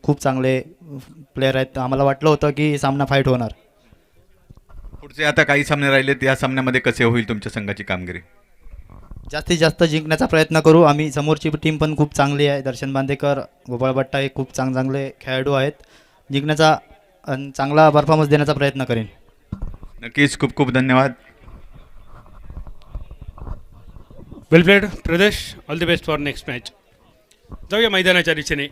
खूप चांगले प्लेयर आहेत. आम्हाला वाटलं होतं की सामना फाईट होणार. पुढचे आता काही सामने राहिलेत, या सामन्यामध्ये कसे होईल तुमच्या संघाची कामगिरी? जास्तीत जास्त जिंकण्याचा प्रयत्न करू आम्ही. समोरची टीम पण खूप चांगली आहे. दर्शन बांदेकर, गोपाळ भट्टा हे खूप चांगले खेळाडू आहेत. जिंकण्याचा चांगला परफॉर्मन्स देण्याचा प्रयत्न करेन. नक्कीच, खूप खूप धन्यवाद. Well played Pradesh, all the best for next match. जाऊया मैदानाच्या दिशेने.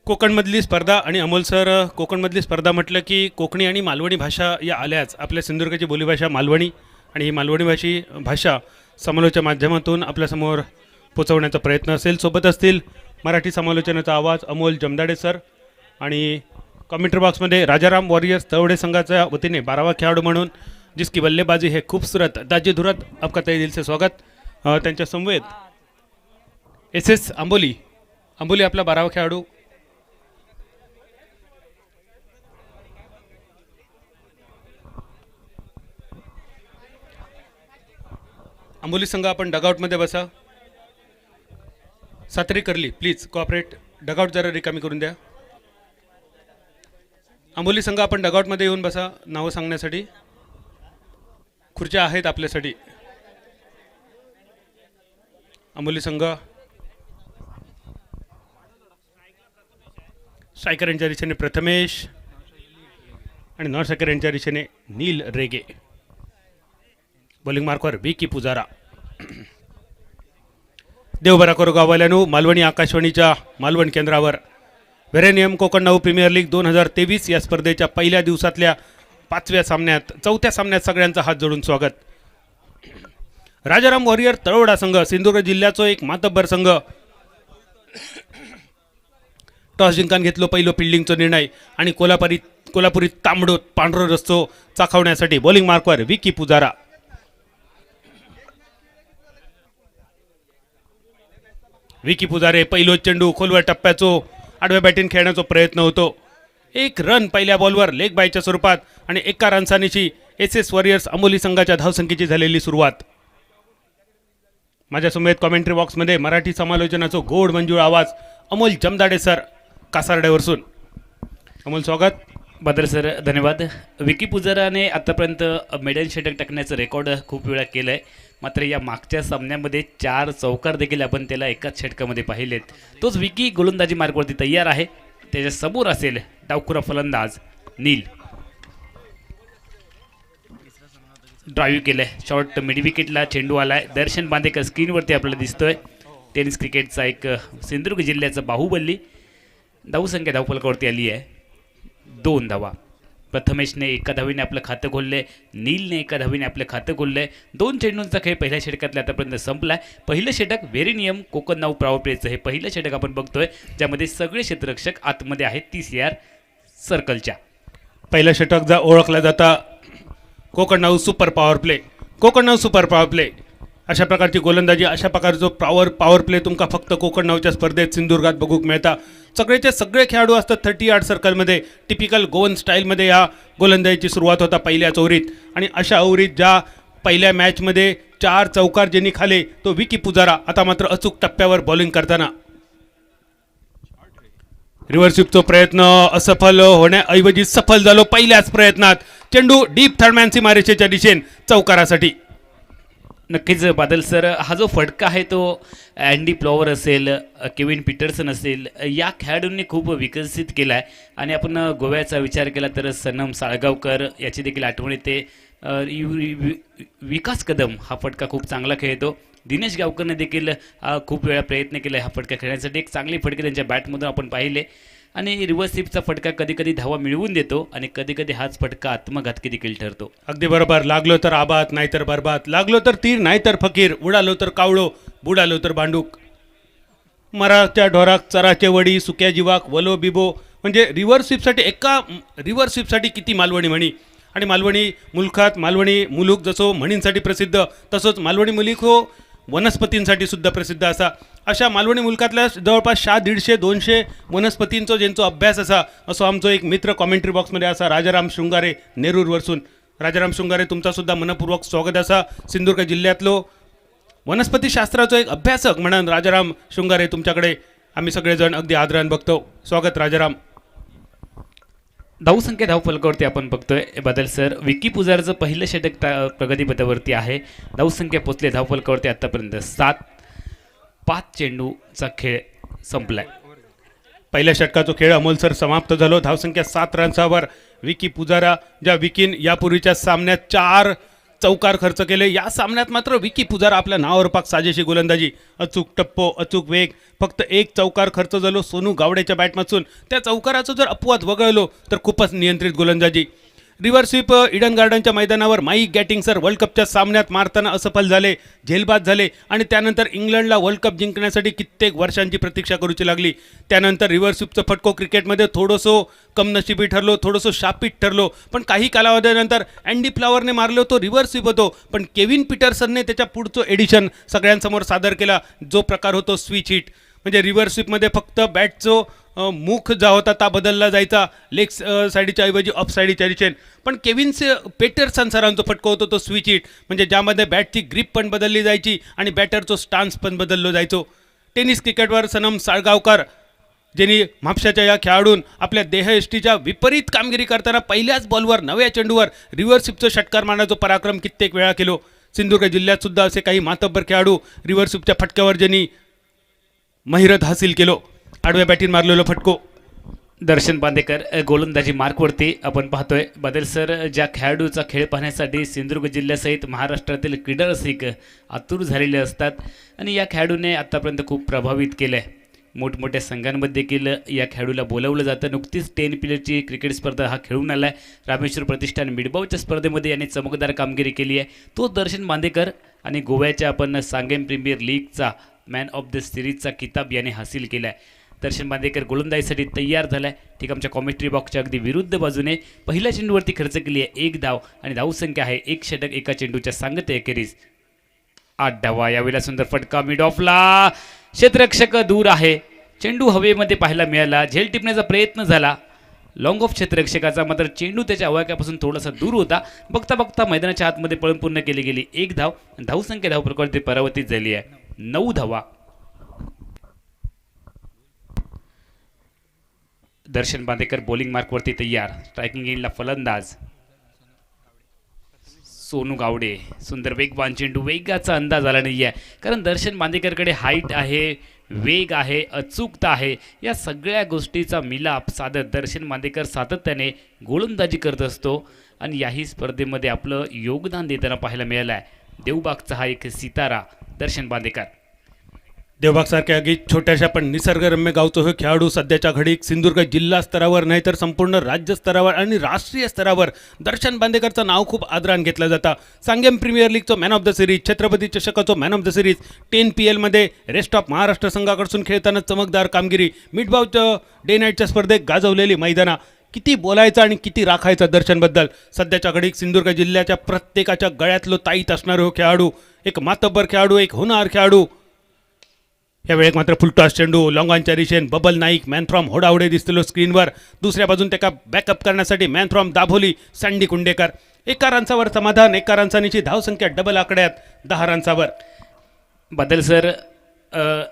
कोकणमधली स्पर्धा आणि अमोल सर, कोकणमधली स्पर्धा म्हटलं की कोकणी आणि मालवणी भाषा या आल्याच. आपल्या सिंधुदुर्गाची बोलीभाषा मालवणी आणि ही मालवणी भाषा समालोचनाच्या माध्यमातून आपल्यासमोर पोचवण्याचा प्रयत्न असेल. सोबत असतील मराठी समालोचनाचा आवाज अमोल जमदाडे सर आणि कॉमेंट्री बॉक्समध्ये राजाराम वॉरियर्स तळवडे संघाच्या वतीने 12वा खेळाडू म्हणून जिसकी बल्लेबाजी है खूबसूरत दाजी धुरत, आपका तहे दिल से स्वागत. त्यांच्या समवेत SS आंबोली आपला 12वा खेळाडू. आंबोली संघ आपण डगआउटमध्ये बसा. सातरी करली प्लीज कोऑपरेट. डगआउट जरा रिकामी करून द्या. आंबोली संघ आपण डगआउटमध्ये येऊन बसा नावं सांगण्यासाठी. खुर्च्या आहेत आपल्यासाठी. आंबोली संघ स्ट्रायकर यांच्या दिशेने प्रथमेश आणि नॉन स्ट्रायकर यांच्या दिशेने नील रेगे. बॉलिंग मार्कवर विकी पुजारा. देवबराकोर गाववाल्यानो, मालवणी आकाशवाणीच्या मालवण केंद्रावर व्हेरेनियम कोकण नाऊ प्रीमियर लीग 2023 या स्पर्धेच्या पहिल्या दिवसातल्या 5व्या सामन्यात, 4थ्या सामन्यात सगळ्यांचा हात जोडून स्वागत. राजाराम वॉरियर तळवडा संघ, सिंधुदुर्ग जिल्ह्याचा एक मातब्बर संघ, टॉस जिंकान घेतलो पहिलो फिल्डिंगचा निर्णय आणि कोल्हापुरी तांबडो पांढरो रस्तो चाखवण्यासाठी बॉलिंग मार्कवर विकी पुजारा. विकी पुजारे पहिलो चेंडू खोलवर टप्प्याचो आडव्या बॅटिंग खेळण्याचा प्रयत्न होतो. एक रन पहिल्या बॉलवर लेग बायच्या स्वरूपात आणि एका रनसानीची SS वॉरियर्स आंबोली संघाच्या धावसंख्येची झालेली सुरुवात. माझ्या समेत कॉमेंट्री बॉक्समध्ये मराठी समालोचनाचा गोड मंजूळ आवाज अमोल जमदाडे सर कासारड्यावरसून. अमोल स्वागत. बादल सर धन्यवाद. विकी पुजाराने आतापर्यंत मेडल षटक टाकण्याचं रेकॉर्ड खूप वेळा केलं आहे. मात्र या मागच्या सामन्यामध्ये 4 चौकार देखील आपण त्याला एकाच षटकामध्ये पाहिलेत. तोच विकी गोलंदाजी मार्गवरती तयार आहे. त्याच्या समोर असेल डावखुरा फलंदाज नील. ड्राईव्ह केलंय, शॉर्ट मिड विकेटला चेंडू आलाय. दर्शन बांदेकर स्क्रीनवरती आपल्याला दिसतोय. टेनिस क्रिकेटचा एक सिंधुदुर्ग जिल्ह्याचा बाहुबली. धावसंख्या धावफलकावरती आली आहे 2 धावा. प्रथमेशने एका धावीने आपलं खातं खोलले, नीलने एका धावीने आपलं खातं खोललंय. 2 चेंडूंचा खेळ पहिल्या षटकातल्या आतापर्यंत संपलाय. पहिलं षटक व्हेरेनियम कोकण नाऊ पॉवर प्लेचं हे पहिलं षटक आपण बघतोय, ज्यामध्ये सगळे क्षेत्ररक्षक आतमध्ये आहेत 30 यार सर्कलच्या. पहिलं षटक जा ओळखला जाता Konkan now super power play. Konkan now super power play अशा प्रकारची गोलंदाजी, अशा प्रकारचं पॉवर प्ले तुमका फक्त कोकण नाऊच्या स्पर्धेत सिंधुदुर्गात बघूक मिळता. सगळेचे सगळे खेळाडू असतात 30 यार्ड सर्कलमध्ये. टिपिकल गोवन स्टाईलमध्ये या गोलंदाजीची सुरुवात होता पहिल्याच ओव्हरीत. आणि अशा ओव्हरीत ज्या पहिल्या मॅचमध्ये 4 चौकार ज्यांनी खाले तो विकी पुजारा. आता मात्र अचूक टप्प्यावर बॉलिंग करताना रिव्हर्सिपचा प्रयत्न असफल होण्याऐवजी सफल झालो पहिल्याच प्रयत्नात. चेंडू डीप थर्डमॅन सीमारेषेच्या दिशेने चौकारासाठी. नक्कीच बादल सर, हा जो फटका आहे तो अँडी प्लॉवर असेल, केविन पीटरसन असेल, या खेळाडूंनी खूप विकसित केला आहे. आणि आपण गोव्याचा विचार केला तर सनम साळगावकर याची देखील आठवण येते. विकास कदम हा फटका खूप चांगला खेळतो. दिनेश गावकरने देखील खूप वेळा प्रयत्न केला हा फटका खेळण्यासाठी. एक चांगली फटके त्यांच्या बॅटमधून आपण पाहिले. आणि रिव्हर्स स्वीपचा फटका कधी कधी धावा मिळवून देतो आणि कधी कधी हाच फटका आत्मघातकी देखील ठरतो. अगदी बरोबर. लागलो तर आबाद नाहीतर बरबाद, लागलो तर तीर नाहीतर फकीर, उडालो तर कावळो, बुडालो तर भांडूक. मराच्या ढोराक चराचे वडी, सुक्या जीवाक वलो बिबो. म्हणजे रिव्हर्स स्वीपसाठी किती मालवणी म्हणी. आणि मालवणी मुलखात, मालवणी मुलूक जसो म्हणींसाठी प्रसिद्ध, तसंच मालवणी मुलूक हो वनस्पतींसाठी सुद्धा प्रसिद्ध असा. अशा मालवणी मुलकातल्या जवळपास 100-150-200 वनस्पतींचो ज्यांचो अभ्यास असा, असो आमचो एक मित्र कॉमेंट्री बॉक्समध्ये असा राजाराम शृंगारे नेरूरवरसून. राजाराम शृंगारे तुमचासुद्धा मनपूर्वक स्वागत असा. सिंधुदुर्ग जिल्ह्यातलो वनस्पतीशास्त्राचो एक अभ्यासक म्हणून राजाराम शृंगारे तुमच्याकडे आम्ही सगळेजण अगदी आदराने बघतो. स्वागत राजाराम. धावसंख्या धावफलकावरती आपण बघतोय बदल सर विकी पुजारचं पहिलं षटक प्रगतीपथावरती आहे. धावसंख्या पोचली धावफलकावरती आतापर्यंत 7. 5 चेंडूचा खेळ संपलाय. पहिल्या षटकाचा खेळ अमोल सर समाप्त झालो. धावसंख्या 7 रन्सावर विकी पुजारा, ज्या विकीन यापूर्वीच्या सामन्यात 4 चौकार खर्च केले, या सामन्यात मात्र विकी पुजारा आपल्या नावावर पाक साजेशी गोलंदाजी, अचूक टप्पो, अचूक वेग, फक्त 1 चौकार खर्च झालो सोनू गावडेच्या बॅटमधून. त्या चौकाराचं जर अपवाद वगळलो तर खूपच नियंत्रित गोलंदाजी. रिव्हर्स स्वीप ईडन गार्डनच्या मैदानावर माईक गॅटिंग सर वर्ल्ड कपच्या सामन्यात मारताना असफल झाले, झेलबाद झाले आणि त्यानंतर इंग्लंडला वर्ल्ड कप जिंकण्यासाठी कित्येक वर्षांची प्रतीक्षा करूची लागली. त्यानंतर रिव्हर्स स्वीपचं फटको क्रिकेटमध्ये थोडंसं कमनशिबी ठरलो, थोडंसं शापित ठरलो, पण काही कालावधीनंतर अँडी फ्लॉवरने मारलो तो रिव्हर्स स्वीप होतो, पण केविन पीटरसनने त्याच्या पुढचं एडिशन सगळ्यांसमोर सादर केला, जो प्रकार होतो स्विच हिट. म्हणजे रिव्हर्स स्वीपमध्ये फक्त बॅटचं मुख जा होता ता बदलला जायचा, लेग साईडच्या ऐवजी ऑफ साईडच्या दिशेने. पण केविन पेटरसन सरांचा फटको होतो तो स्विच हिट, म्हणजे ज्यामध्ये बॅटची ग्रिप पण बदलली जायची आणि बॅटरचं स्टान्स पण बदललो जायचो. टेनिस क्रिकेटवर सनम साळगावकर ज्यांनी म्हापशाच्या या खेळाडून आपल्या देहयष्टीच्या विपरीत कामगिरी करताना पहिल्याच बॉलवर नव्या चेंडूवर रिव्हर्स स्वीपचं षटकार मारण्याचा पराक्रम कित्येक वेळा केलो. सिंधुदुर्ग जिल्ह्यात सुद्धा असे काही मातब्बर खेळाडू रिव्हर्स स्वीपच्या फटक्यावर ज्यांनी महिरत हासिल केलो. आडव्या बॅटीन मारलेलो फटको. दर्शन बांदेकर गोलंदाजी मार्कवरती आपण पाहतोय बदल सर. ज्या खेळाडूचा खेळ पाहण्यासाठी सिंधुदुर्ग जिल्ह्यासहित महाराष्ट्रातील क्रीडा रसिक आतुर झालेले असतात आणि या खेळाडूने आत्तापर्यंत खूप प्रभावित केलं आहे. मोठमोठ्या संघांमध्ये देखील या खेळाडूला बोलावलं जातं. नुकतीच 10 प्लेयरची क्रिकेट स्पर्धा हा खेळून आला आहे. रामेश्वर प्रतिष्ठान मिडबावच्या स्पर्धेमध्ये याने चमकदार कामगिरी केली आहे. तो दर्शन बांदेकर आणि गोव्याच्या आपण Sanguem premier लीगचा man of the सिरीजचा किताब याने हासिल केला आहे. दर्शन बांदेकर गोलंदाजीसाठी तयार झाला आहे. ठीक, आमच्या कॉमेंट्री बॉक्सच्या अगदी विरुद्ध बाजूने पहिल्या चेंडूवरती खर्च केली आहे 1 धाव आणि धावसंख्या आहे 1 षटक एका चेंडूच्या सांगते अखेरीस 8 धावा. यावेळेला सुंदर फटका मिड ऑफला, क्षेत्ररक्षक दूर आहे, चेंडू हवेमध्ये पाहायला मिळाला, झेल टिपण्याचा प्रयत्न झाला लॉंग ऑफ क्षेत्ररक्षकाचा, मात्र चेंडू त्याच्या अवयकापासून थोडासा दूर होता. बघता बघता मैदानाच्या आतमध्ये पळून पूर्ण केली गेली 1 धाव. धावसंख्या धावप्रकारची परावर्तित झाली आहे 9 धावा. दर्शन बांदेकर बॉलिंग मार्कवरती तयार. स्ट्रायकिंग एंडला फलंदाज सोनू गावडे. सुंदर वेगवान चेंडू, वेगाचा अंदाज आला नाही आहे, कारण दर्शन बांदेकरकडे हाईट आहे, वेग आहे, अचूकता आहे. या सगळ्या गोष्टीचा मिलाप साधत दर्शन बांदेकर सातत्याने गोलंदाजी करत असतो आणि याही स्पर्धेमध्ये आपलं योगदान देताना पाहायला मिळालं आहे. देवबागचा हा एक सितारा दर्शन बांदेकर. देवबागसारख्या अगदी छोट्याशा पण निसर्गरम्य गावचं हे खेळाडू सध्याच्या घडीत सिंधुदुर्ग जिल्हा स्तरावर नाही तर संपूर्ण राज्य स्तरावर आणि राष्ट्रीय स्तरावर दर्शन बांदेकरचं नाव खूप आदराने घेतलं जातं. सांगेम प्रीमियर लीगचं man of the series, Chhatrapati चषकाचं मॅन ऑफ द सिरीज, 10 PLमध्ये रेस्ट ऑफ महाराष्ट्र संघाकडून खेळताना चमकदार कामगिरी, मिडबावच्या डे नाईटच्या स्पर्धेत गाजवलेली मैदाना. किती बोलायचं आणि किती राखायचं दर्शनबद्दल. सध्याच्या घडीत सिंधुदुर्ग जिल्ह्याच्या प्रत्येकाच्या गळ्यातलं ताईत असणारे हो खेळाडू, एक मातब्बर खेळाडू, एक होणार खेळाडू. या वेळेत मात्र फुलटॉस चेंडू, लॉंगांच्या रिशेन bubble Naik, man from Hodawade दिसतलो स्क्रीनवर. दुसऱ्या बाजून त्याला बॅकअप करण्यासाठी man from Dabholi sandy Kundekar. 1 रन्सावर समाधान, 1 रन्सांची धावसंख्या डबल आकड्यात 10 रन्सावर. बदल सर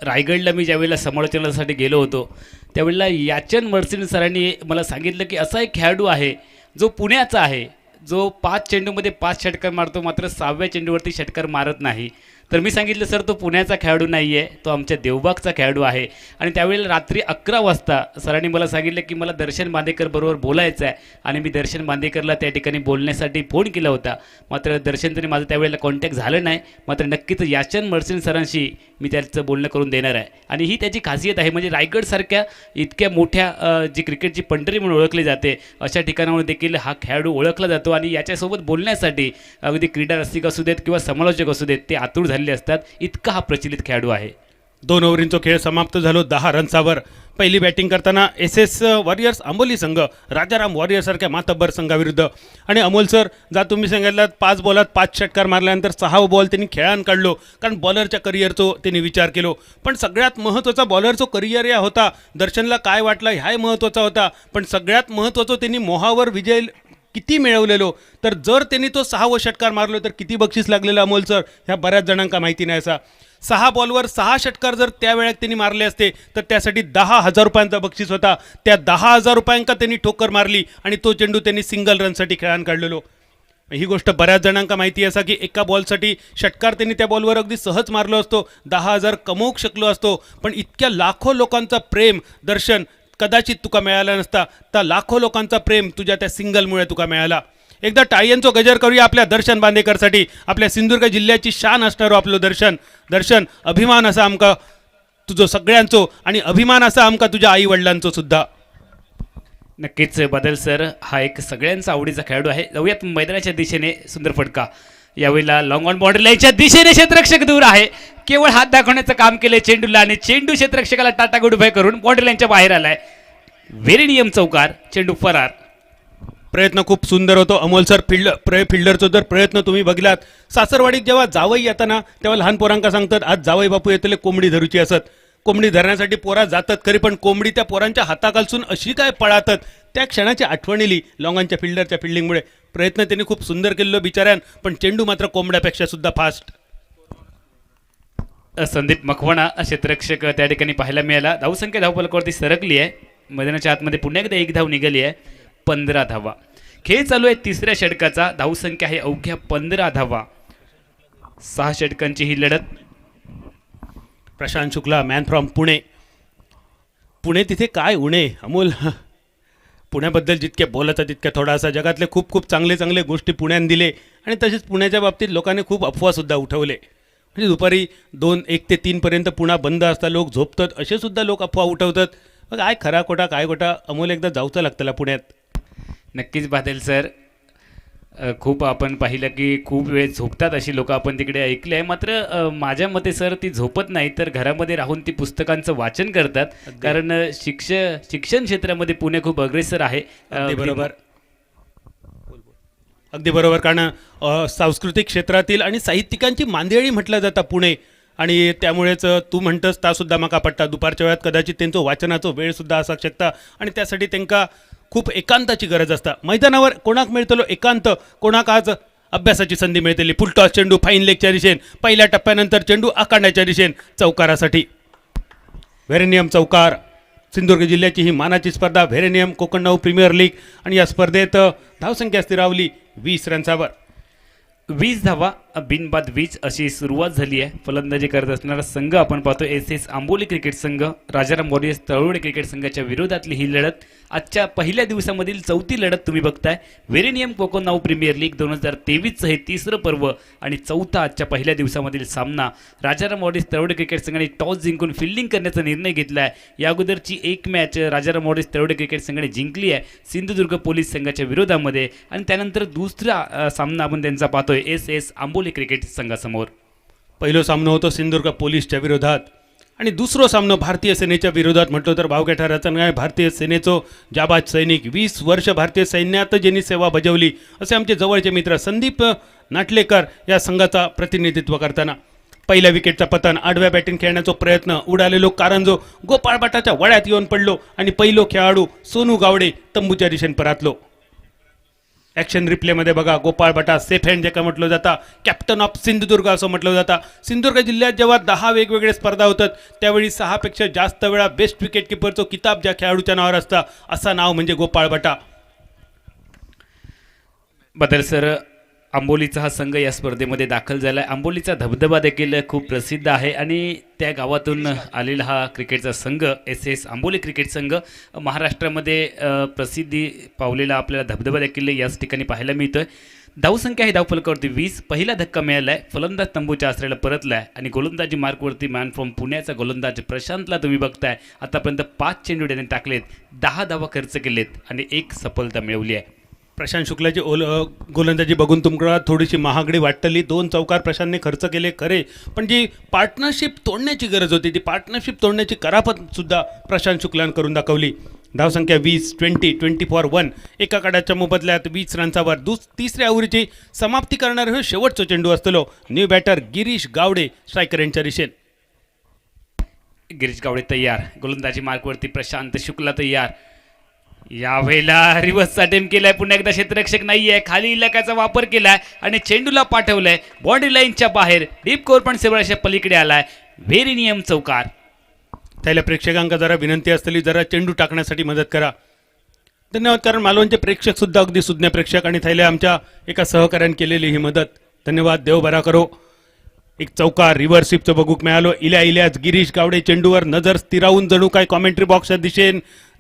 रायगडला मी ज्यावेळेला समालोचनासाठी गेलो होतो त्यावेळेला याचन मर्सिन सरांनी मला सांगितलं की असा एक खेळाडू आहे जो पुण्याचा आहे, जो 5 चेंडूमध्ये 5 षटकार मारतो, मात्र 6व्या चेंडूवरती षटकार मारत नाही. तर मी सांगितलं सर तो पुण्याचा खेळाडू नाही आहे, तो आमच्या देवबागचा खेळाडू आहे. आणि त्यावेळेला रात्री 11 वाजता सरांनी मला सांगितलं की मला दर्शन बांदेकर बरोबर बोलायचं आहे आणि मी दर्शन बांदेकरला त्या ठिकाणी बोलण्यासाठी फोन केला होता. मात्र दर्शन तरी माझं त्यावेळेला कॉन्टॅक्ट झालं नाही. मात्र नक्कीच याचन मर्सिन सरांशी मी त्याचं बोलणं करून देणार आहे आणि ही त्याची खासियत आहे. म्हणजे रायगडसारख्या इतक्या मोठ्या जी क्रिकेटची पंढरी म्हणून ओळखली जाते अशा ठिकाणावर देखील हा खेळाडू ओळखला जातो आणि याच्यासोबत बोलण्यासाठी अगदी क्रीडा रसिक असू देत किंवा समालोचक असू देत ते आतुर झालेले असतात. इतका हा प्रचलित खेळाडू आहे. 2 ओव्हरींचा खेळ समाप्त झालो 10 रन्सावर. पहिली बॅटिंग करताना SS वॉरियर्स आंबोली संघ राजाराम वॉरियर्ससारख्या मातब्बर संघाविरुद्ध. आणि अमोल सर, जा तुम्ही सांगितलात 5 बॉलात 5 षटकार मारल्यानंतर 6 बॉल त्यांनी खेळान काढलो, कारण बॉलरच्या करिअरचा त्यांनी विचार केलो. पण सगळ्यात महत्त्वाचा बॉलरचा करिअर या होता. दर्शनला काय वाटलं ह्याही महत्त्वाचा होता, पण सगळ्यात महत्त्वाचं त्यांनी मोहावर विजय किती मिळवलेलो, तर जर त्यांनी तो 6वा षटकार मारलो तर किती बक्षीस लागलेलं अमोल सर ह्या बऱ्याच जणांका माहिती नाही. असा 6 बॉलवर 6 षटकार जर त्या वेळात त्यांनी मारले असते तर त्यासाठी 10,000 रुपयांचा बक्षीस होता. त्या 10,000 रुपयांका त्यांनी ठोकर मारली आणि तो चेंडू त्यांनी सिंगल रनसाठी खेळान काढलेलो. ही गोष्ट बऱ्याच जणांका माहिती असा की एका बॉलसाठी षटकार त्यांनी त्या बॉलवर अगदी सहज मारलो असतो, 10,000 कमवूक शकलो असतो, पण इतक्या लाखो लोकांचा प्रेम दर्शन कदाचित तुका मिळाला नसता. त्या लाखो लोकांचा प्रेम तुझ्या त्या सिंगलमुळे तुका मिळाला. एकदा टाळ्यांचो गजर करूया आपल्या दर्शन बांदेकरसाठी. आपल्या सिंधुदुर्ग जिल्ह्याची शान असणारो आपलं दर्शन अभिमान असा आमका तुझो सगळ्यांचो, आणि अभिमान असा आमका तुझ्या आई वडिलांचो सुद्धा. नक्कीच बदल सर हा एक सगळ्यांचा आवडीचा खेळाडू आहे. जाऊयात मैदानाच्या दिशेने. सुंदर फटका यावेळेला लॉंग ऑन बॉर्डर लाईनच्या दिशेने क्षेत्ररक्षक दूर आहे. केवळ हात दाखवण्याचं काम केलंय चेंडूला आणि चेंडू क्षेत्ररक्षकाला टाटा गुड बाय करून बॉर्डर लाईनच्या बाहेर आलाय. व्हेरी नियम चौकार, चेंडू फरार. प्रयत्न खूप सुंदर होतो अमोल सर. फिल्डरचा जर प्रयत्न तुम्ही बघिलात, सासरवाडीत जेव्हा जावई येताना तेव्हा लहान पोरांका सांगतात आज जावई बापू येतले कोंबडी धरूची असत. कोंबडी धरण्यासाठी पोरा जातात खरी, पण कोंबडी त्या पोरांच्या हाताखालसून अशी काय पळातात त्या क्षणाची आठवण येली लॉंगांच्या फिल्डरच्या फिल्डिंगमुळे. प्रयत्न त्यांनी खूप सुंदर केलेलो बिचाऱ्यान, पण चेंडू मात्र कोंबड्यापेक्षा सुद्धा फास्ट. संदीप मखवाणा क्षेत्ररक्षक त्या ठिकाणी पाहायला मिळाला. धावसंख्या धावफलकावरती सरकली आहे. मैदानाच्या आतमध्ये पुन्हा एकदा एक धाव निघाली आहे. 15 धावा. खेळ चालू आहे तिसऱ्या षटकाचा. धावसंख्या आहे अवघ्या 15 धावा. 6 षटकांची ही लढत. Prashant Shukla man from Pune. पुणे तिथे काय उणे अमोल. पुण्याबद्दल जितके बोलायचं तितक्या थोडासा. जगातले खूप खूप चांगले चांगले गोष्टी पुण्याने दिले, आणि तसेच पुण्याच्या बाबतीत लोकांनी खूप अफवासुद्धा उठवले. म्हणजे दुपारी 2, 1 ते 3 पर्यंत पुणा बंद असता, लोक झोपतात, असे सुद्धा लोक अफवा उठवतात. मग काय खरा खोटा काय खोटा अमोल, एकदा जाऊचं लागतं पुण्यात. नक्कीच बादल सर. खूप आपण पाहिलं की खूप वेळ झोपतात अशी लोक आपण तिकडे ऐकले आहे. मात्र माझ्या मते सर ती झोपत नाही, तर घरामध्ये राहून ती पुस्तकांचं वाचन करतात. कारण शिक्षण क्षेत्रामध्ये पुणे खूप अग्रेसर आहे. अगदी बरोबर. कारण सांस्कृतिक क्षेत्रातील आणि साहित्यिकांची मांदियाळी म्हटलं जातं पुणे, आणि त्यामुळेच तू म्हणतस ता सुद्धा म्हाका पडटा. दुपारच्या वेळात कदाचित त्यांचं वाचनाचा वेळ सुद्धा असू शकता, आणि त्यासाठी त्यांना खूप एकांताची गरज असता. मैदानावर कोणाक मिळतलो एकांत, कोणाक आज अभ्यासाची संधी मिळतली. फुलटॉस चेंडू फाईन लेगच्या दिशेन, पहिल्या टप्प्यानंतर चेंडू आखांड्याच्या दिशेन चौकारासाठी. व्हेरेनियम चौकार. सिंधुदुर्ग जिल्ह्याची ही मानाची स्पर्धा व्हेरेनियम कोकण नाऊ प्रीमियर लीग, आणि या स्पर्धेत धावसंख्या स्थिरावली 20 रन्सावर. 20 धावा बिनबाद 20 अशी सुरुवात झाली आहे. फलंदाजी करत असणारा संघ आपण पाहतो SS आंबोली क्रिकेट संघ. राजाराम वॉरियर्स तळवडे क्रिकेट संघाच्या विरोधातली ही लढत. आजच्या पहिल्या दिवसामधील 4थी लढत तुम्ही बघताय. व्हेरेनियम कोकण नाऊ प्रीमियर लीग 2023चं हे 3रं पर्व आणि 4था आजच्या पहिल्या दिवसामधील सामना. राजाराम वॉरियर्स तळवडे क्रिकेट संघाने टॉस जिंकून फिल्डिंग करण्याचा निर्णय घेतला आहे. या अगोदरची एक match Rajaram warriors Talwade cricket संघाने जिंकली आहे सिंधुदुर्ग पोलीस संघाच्या विरोधामध्ये, आणि त्यानंतर दुसरा सामना आपण त्यांचा पाहतोय SS आंबोली क्रिकेट संघासमोर. पहिलो सामना होतो सिंधुदुर्ग पोलीसच्या विरोधात, आणि दुसरो सामना भारतीय सेनेच्या विरोधात. म्हटलं तर भावग्या ठराचं काय, भारतीय सेनेचो जाबाज सैनिक, 20 वर्ष भारतीय सैन्यात ज्यांनी सेवा बजावली असे आमचे जवळचे मित्र संदीप नाटलेकर या संघाचा प्रतिनिधित्व करताना. पहिल्या विकेटचा पतन, आडव्या बॅटिंग खेळण्याचा प्रयत्न, उडालेलो कारंजो गोपाळ भटाच्या वळ्यात येऊन पडलो, आणि पहिलो खेळाडू सोनू गावडे तंबूच्या दिशेने परतलो. ॲक्शन रिप्लेमध्ये बघा, गोपाळ भटा सेफ हँड ज्याका म्हटलं जाता, कॅप्टन ऑफ सिंधुदुर्ग असं म्हटलं जातं. सिंधुदुर्ग जिल्ह्यात जेव्हा 10 वेगवेगळे स्पर्धा होतात त्यावेळी 6 पेक्षा जास्त वेळा बेस्ट विकेट किपरचं किताब ज्या खेळाडूच्या नावावर असतं, असं नाव म्हणजे गोपाळ भटा. बदल सर, आंबोलीचा हा संघ या स्पर्धेमध्ये दाखल झाला आहे. आंबोलीचा धबधबा देखील खूप प्रसिद्ध आहे, आणि त्या गावातून आलेला हा क्रिकेटचा संघ SS आंबोली क्रिकेट संघ महाराष्ट्रामध्ये प्रसिद्धी पावलेला आपल्याला धबधबा देखील याच ठिकाणी पाहायला मिळतोय. धावसंख्या ही धावफलकावरती 20. पहिला धक्का मिळाला आहे. फलंदाज तंबूच्या आश्रयाला परतला आहे, आणि गोलंदाजी मार्कवरती मॅन फ्रॉम पुण्याचा गोलंदाज प्रशांतला तुम्ही बघताय. आतापर्यंत 5 चेंडू त्याने टाकलेत, 10 धावा खर्च केलेत, आणि 1 सफलता मिळवली आहे. प्रशांत शुक्लाची गोलंदाजी बघून तुम्हाला थोडीशी महागडी वाटतली. 2 चौकार प्रशांतने खर्च केले खरे, पण जी पार्टनरशिप तोडण्याची गरज होती ती पार्टनरशिप तोडण्याची करापत सुद्धा प्रशांत शुक्लान करून दाखवली. धावसंख्या 20, 20 फॉर 1. एका काडाच्या मोबदल्यात 20 रन्सावर तिसऱ्या ओव्हरची समाप्ती करणारा हे शेवटचा चेंडू असतो. New batter Girish Gawade striker यांच्या दिशेने. गिरीश गावडे तयार. गोलंदाजी मार्कवरती प्रशांत शुक्ला तयार. यावेळेला रिव्हर्सचा अटेम्प्ट केलाय, पुन्हा एकदा क्षेत्ररक्षक नाहीये, खाली इलाक्याचा वापर केलाय आणि चेंडूला पाठवलंय बाउंड्री लाईनच्या बाहेर, डीप कोर पण सेवळाच्या पलीकडे आलाय. व्हेरी नियम चौकार. त्याला प्रेक्षकांका जरा विनंती असलेली जरा चेंडू टाकण्यासाठी मदत करा. धन्यवाद. कारण मालवणचे प्रेक्षक सुद्धा अगदी सुज्ञ प्रेक्षक आणि थैल्या आमच्या एका सहकार्याने केलेली ही मदत. धन्यवाद. देव बरा करो. एक चौकार रिव्हर्स स्वीपचं बघूक मिळालो. इल्याच गिरीश गावडे चेंडूवर नजर स्थिरावून जणू काय कॉमेंट्री बॉक्सच्या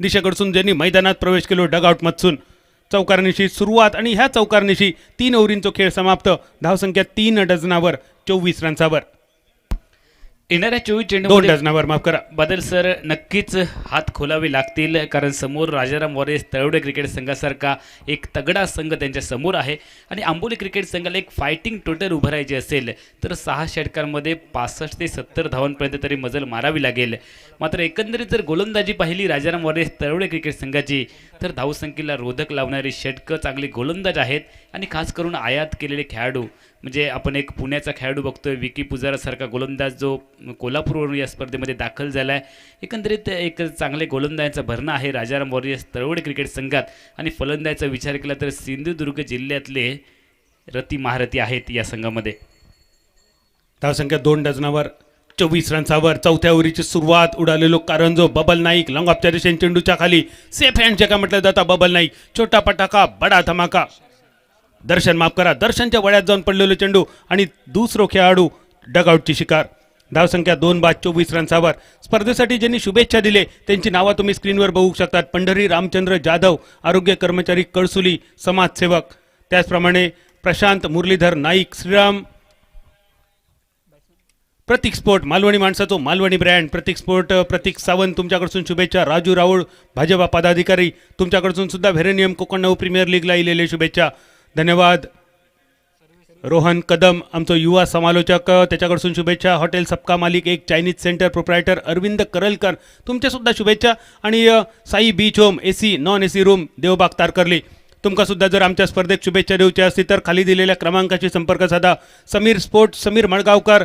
दिशेकडसून ज्यांनी मैदानात प्रवेश केलो डगआउट मधसून. चौकारनिशी सुरुवात आणि ह्या चौकारनिशी 3 ओव्हरींचा खेळ समाप्त. धावसंख्या 3 डझनावर 24 रन्सावर. येणाऱ्या 24 2 चेंडू डझनावर माफ करा. बदल सर नक्कीच हात खोलावे लागतील, कारण समोर राजाराम वॉरियर्स तळवडे क्रिकेट संघासारखा एक तगडा संघ त्यांच्या समोर आहे आणि आंबोली क्रिकेट संघाला एक फायटिंग टोटल उभारायची असेल तर 6 षटकांमध्ये 65 ते 70 धावांपर्यंत तरी मजल मारावी लागेल. मात्र एकंदरीत जर गोलंदाजी पाहिली राजाराम वॉरियर्स तळवडे क्रिकेट संघाची तर धावसंख्येला रोधक लावणारी षटकं चांगली गोलंदाज आहेत आणि खास करून आयात केलेले खेळाडू म्हणजे आपण एक पुण्याचा खेळाडू बघतोय विकी पुजारासारखा गोलंदाज जो कोल्हापूरवरून या स्पर्धेमध्ये दाखल झाला आहे. एकंदरीत एक चांगले गोलंदाजांचा भरणा आहे राजाराम वॉरियर्स तळवडे क्रिकेट संघात आणि फलंदाजाचा विचार केला तर सिंधुदुर्ग जिल्ह्यातले रती महारथी आहेत या संघामध्ये. धावसंख्या 2 डझनावर 24 रन्सावर. चौथ्या ओव्हरीची सुरुवात. उडालेलो कारंजो बबल नाईक लॉंग ऑफच्या दिशेने चेंडूच्या खाली सेफ हँड का म्हटलं जातं बबल नाईक. छोटा पटाका बडा धमाका. दर्शन माफ करा. दर्शनच्या वड्यात जाऊन पडलेलो चेंडू आणि दुसरो खेळाडू डगआउटची शिकार. धावसंख्या 2 बाद 24 रन्सावर. स्पर्धेसाठी ज्यांनी शुभेच्छा दिले त्यांची नावं तुम्ही स्क्रीनवर बघू शकतात. पंढरी रामचंद्र जाधव आरोग्य कर्मचारी कळसुली समाजसेवक. त्याचप्रमाणे प्रशांत मुरलीधर नाईक श्रीराम प्रतीक स्पोर्ट मालवणी माणसाचो मालवणी ब्रँड प्रतीक स्पोर्ट प्रतीक सावंत तुमच्याकडसून शुभेच्छा. राजू राऊळ भाजपा पदाधिकारी तुमच्याकडसून सुद्धा व्हेरेनियम कोकण नऊ प्रीमियर लीगला इलेले शुभेच्छा. धन्यवाद. रोहन कदम आमचं युवा समालोचक त्याच्याकडसून शुभेच्छा. Hotel Sabka Malik Ek Chinese centre proprietor Arvind Karalkar तुमच्यासुद्धा शुभेच्छा. आणि Sai beach home AC non AC room Devbag Tarkarli तुमका सुद्धा जर आमच्या स्पर्धेत शुभेच्छा देऊची असतील तर खाली दिलेल्या क्रमांकाशी संपर्क साधा. Sameer sport Sameer Madgaonkar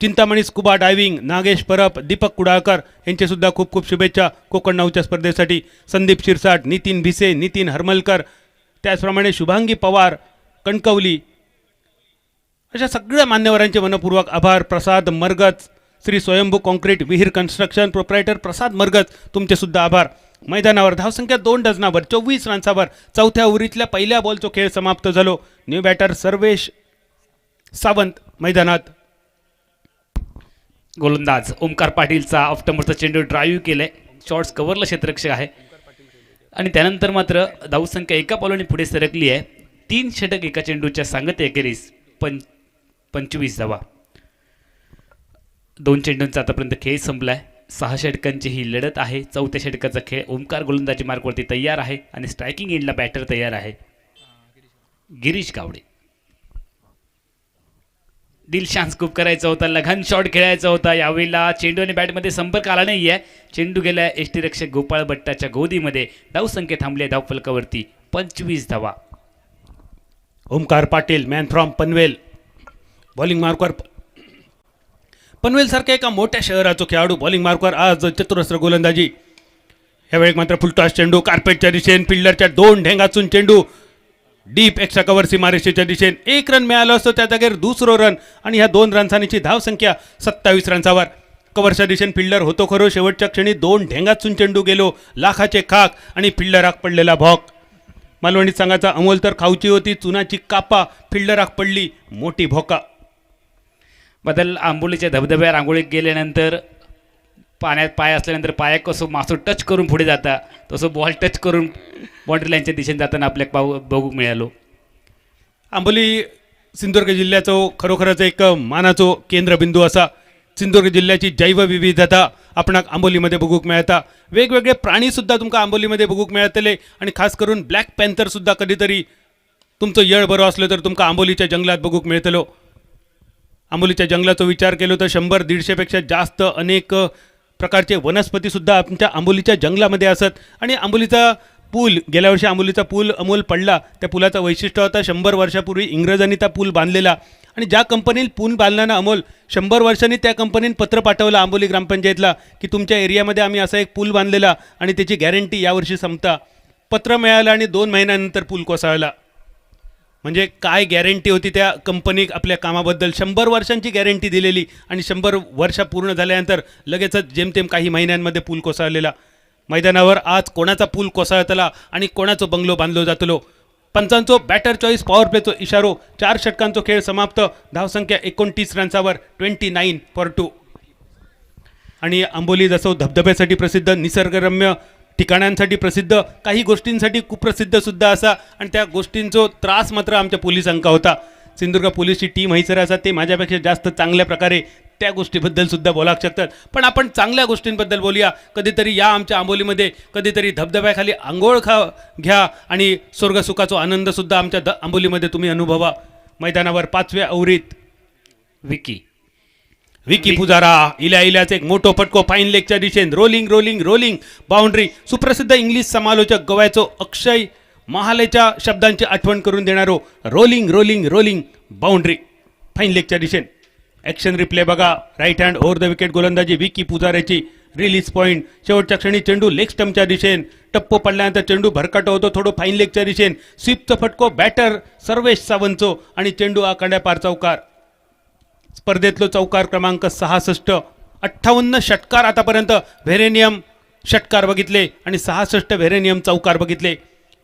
Chintamani scuba diving Nagesh Parab Deepak Kudalkar यांचेसुद्धा खूप खूप शुभेच्छा कोकण नऊच्या स्पर्धेसाठी. संदीप शिरसाट नितीन भिसे नितीन हरमलकर त्याचप्रमाणे शुभांगी पवार कणकवली अशा सगळ्या मान्यवरांचे मनपूर्वक आभार. प्रसाद मरगज श्री स्वयंभू कॉन्क्रीट विहीर कन्स्ट्रक्शन प्रोप्रायटर प्रसाद मरगज तुमचेसुद्धा आभार. मैदानावर धावसंख्या 2 डझनावर 24 रन्सावर. चौथ्या ओव्हरीतल्या पहिल्या बॉलचा खेळ समाप्त झालो. न्यू बॅटर सर्वेश सावंत मैदानात. गोलंदाज ओमकार पाटीलचा ऑफ्टमरचा चेंडू ड्राईव्ह केलाय. शॉर्ट्स कव्हरला क्षेत्ररक्षक आहे आणि त्यानंतर मात्र धावसंख्या एका बॉलने पुढे सरकली आहे. 3 षटक एका चेंडूच्या सांगते अखेरीस 25 धावा. 2 चेंडूंचा आतापर्यंत खेळ संपलाय. 6 षटकांची ही लढत आहे. चौथ्या षटकाचा खेळ. ओमकार गोलंदाजी मार्कवरती तयार आहे आणि स्ट्रायकिंग एंडला बॅटर तयार आहे गिरीश गावडे. दिलशान स्कूप करायचा होता, लघन शॉट खेळायचा होता. यावेळेला चेंडू आणि बॅटमध्ये संपर्क आला नाही आहे. चेंडू गेला एसटी रक्षक गोपाळ भट्टाच्या गोदीमध्ये. धावसंख्या थांबली आहे धावफलकावरती 25 धावा. Omkar Patil man from Panvel bowling मार्कवर. पनवेल सारख्या एका मोठ्या शहराचा खेळाडू बॉलिंग मार्कवर आज चतुरस्र गोलंदाजी. ह्यावेळी मात्र फुलटॉस चेंडू कार्पेटच्या दिशेने फिल्डरच्या 2 ढेंगातून चेंडू डीप एक्स्ट्रा कव्हर सीमारेषेच्या दिशेने 1 रन मिळालं असतं त्या जागेवर दुसरो रन आणि ह्या 2 रनसांची धावसंख्या 27 रन्सावर. कव्हरच्या दिशेने फिल्डर होतो खरो शेवटच्या क्षणी 2 ढेंगातून चेंडू गेलो लाखाचे खाक आणि फिल्डराक पडलेला भॉक. मालवणी संघाचा अमोल तर खाऊची होती चुनाची कापा फिल्डराक पडली मोठी भोका. बदल आंबोलीच्या धबधब्यावर आंघोळीत गेल्यानंतर पाण्यात पाय असल्यानंतर पाया कसं मासू टच करून पुढे जाता तसं बॉल टच करून बाउंड्री लाईनच्या दिशेने जाताना आपल्याला बघू मिळालो. आंबोली सिंधुदुर्ग जिल्ह्याचं खरोखरच एक मानाचो केंद्रबिंदू असा. सिंधुदुर्ग जिल्ह्याची जैवविविधता आपणाक आंबोलीमध्ये बघूक मेळता. वेगवेगळे प्राणीसुद्धा तुमका आंबोलीमध्ये बघूक मेळतले आणि खास करून ब्लॅक पॅन्थरसुद्धा कधीतरी तुमचं येळ बरो असलं तर तुमका आंबोलीच्या जंगलात बघूक मिळतलो. आंबोलीच्या जंगलाचा विचार केलो तर 100-150पेक्षा जास्त अनेक प्रकारचे वनस्पतीसुद्धा आमच्या आंबोलीच्या जंगलामध्ये असत आणि आंबोलीचा पूल गेल्या वर्षी आंबोलीचा पूल अमोल पडला. त्या पुलाचं वैशिष्ट्य होता 100 वर्षापूर्वी इंग्रजांनी त्या पूल बांधलेला आणि ज्या कंपनीने पूल बांधल्यानं अमोल 100 वर्षांनी त्या कंपनीने पत्र पाठवलं आंबोली ग्रामपंचायतला की तुमच्या एरियामध्ये आम्ही असा एक पूल बांधलेला आणि त्याची गॅरंटी यावर्षी संपता. पत्र मिळालं आणि 2 महिन्यानंतर पूल कोसळला. म्हणजे काय गॅरंटी होती त्या कंपनी आपल्या कामाबद्दल. 100 वर्षांची गॅरंटी दिलेली आणि 100 वर्ष पूर्ण झाल्यानंतर लगेचच जेमतेम काही महिन्यांमध्ये पूल कोसळलेला. मैदानावर आज कोणाचा पूल कोसळतला आणि कोणाचा बंगलो बांधलो जातलो. पंचांचो बॅटर चॉईस पॉवर प्लेचो इशारो. 4 षटकांचो खेळ समाप्त. धावसंख्या 29 रन्सावर 29-2. आणि आंबोली जसं धबधब्यासाठी प्रसिद्ध, निसर्गरम्य ठिकाणांसाठी प्रसिद्ध, काही गोष्टींसाठी कुप्रसिद्ध सुद्धा असा आणि त्या गोष्टींचा त्रास मात्र आमच्या पोलिसांका होता. सिंधुदुर्ग पोलीसची टीम हैसर असा ते माझ्यापेक्षा जास्त चांगल्या प्रकारे त्या गोष्टीबद्दल सुद्धा बोलाक शकतात. पण आपण चांगल्या गोष्टींबद्दल बोलूया. कधीतरी या आमच्या आंबोलीमध्ये कधीतरी धबधब्याखाली आंघोळ घ्या आणि स्वर्गसुखाचा आनंदसुद्धा आमच्या आंबोलीमध्ये तुम्ही अनुभवा. मैदानावर 5व्या ओव्हरीत विकी पुजारा इल्याचे एक मोठो फटको फाईन लेगच्या दिशेने. Rolling boundary. सुप्रसिद्ध इंग्लिश समालोचक गोव्याचो अक्षय महालेच्या शब्दांची आठवण करून देणारो रोलिंग बाउंड्री फाईन लेगच्या दिशेने. ॲक्शन रिप्ले बघा. Right hand over the wicket गोलंदाजी विकी पुजाऱ्याची. Release point. शेवटच्या क्षणी चेंडू लेग स्टंपच्या दिशेने. टप्पो पडल्यानंतर चेंडू भरकट होतो थोडं फाईन लेगच्या दिशेने. स्वीपचा फटको बॅटर सर्वेश सावंतचो आणि चेंडू आखाड्या पार चौकार. स्पर्धेतलो चौकार क्रमांक 66. 58 षटकार आतापर्यंत व्हेरेनियम षटकार बघितले आणि 66 व्हेरेनियम चौकार बघितले.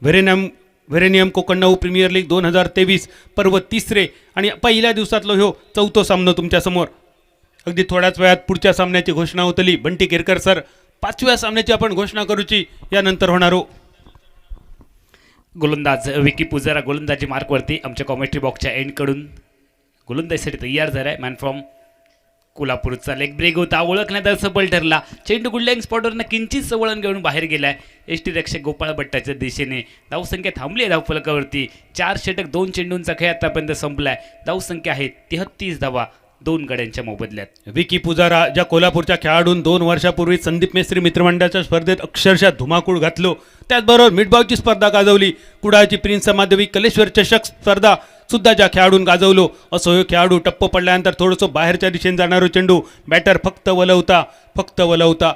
व्हेरेनियम कोकण 9 प्रीमियर लीग 2023 पर्व 3रे आणि पहिल्या दिवसातलो ह्यो 4थो सामनो तुमच्यासमोर. अगदी थोड्याच वेळात पुढच्या सामन्याची घोषणा होतली. बंटी केरकर सर 5व्या सामन्याची आपण घोषणा करूची यानंतर होणारो. गोलंदाज विकी पुजारा गोलंदाजी मार्कवरती आमच्या कॉमेंट्री बॉक्सच्या एंडकडून गोलंदाजीसाठी तयार झाला आहे. मॅन फ्रॉम कोल्हापूरचा लेग ब्रेक होता. ओळखण्यात सफल ठरला. चेंडू गुडलँग स्पॉटवरनं किंचित वळण घेऊन बाहेर गेलाय. एस टी रक्षक गोपाळ भट्टाच्या दिशेने. धावसंख्या थांबली आहे धावफलकावरती. 4 षटक 2 चेंडूंचा खेळ आतापर्यंत संपलाय. धावसंख्या आहे 33 धावा 2 गड्यांच्या मोबदल्यात. विकी पुजारा ज्या कोल्हापूरच्या खेळाडून 2 वर्षापूर्वी संदीप मेस्त्री मित्रमंडळाच्या स्पर्धेत अक्षरशः धुमाकूळ घातलो. त्याचबरोबर मिडबावची स्पर्धा गाजवली. कुडाळची प्रिन्स माधवी कलेश्वर चषक स्पर्धा सुद्धा ज्या खेळाडून गाजवलो. असो ह्यो खेळाडू टप्पो पडल्यानंतर थोडंसं बाहेरच्या दिशेने जाणारो चेंडू बॅटर फक्त वलवता.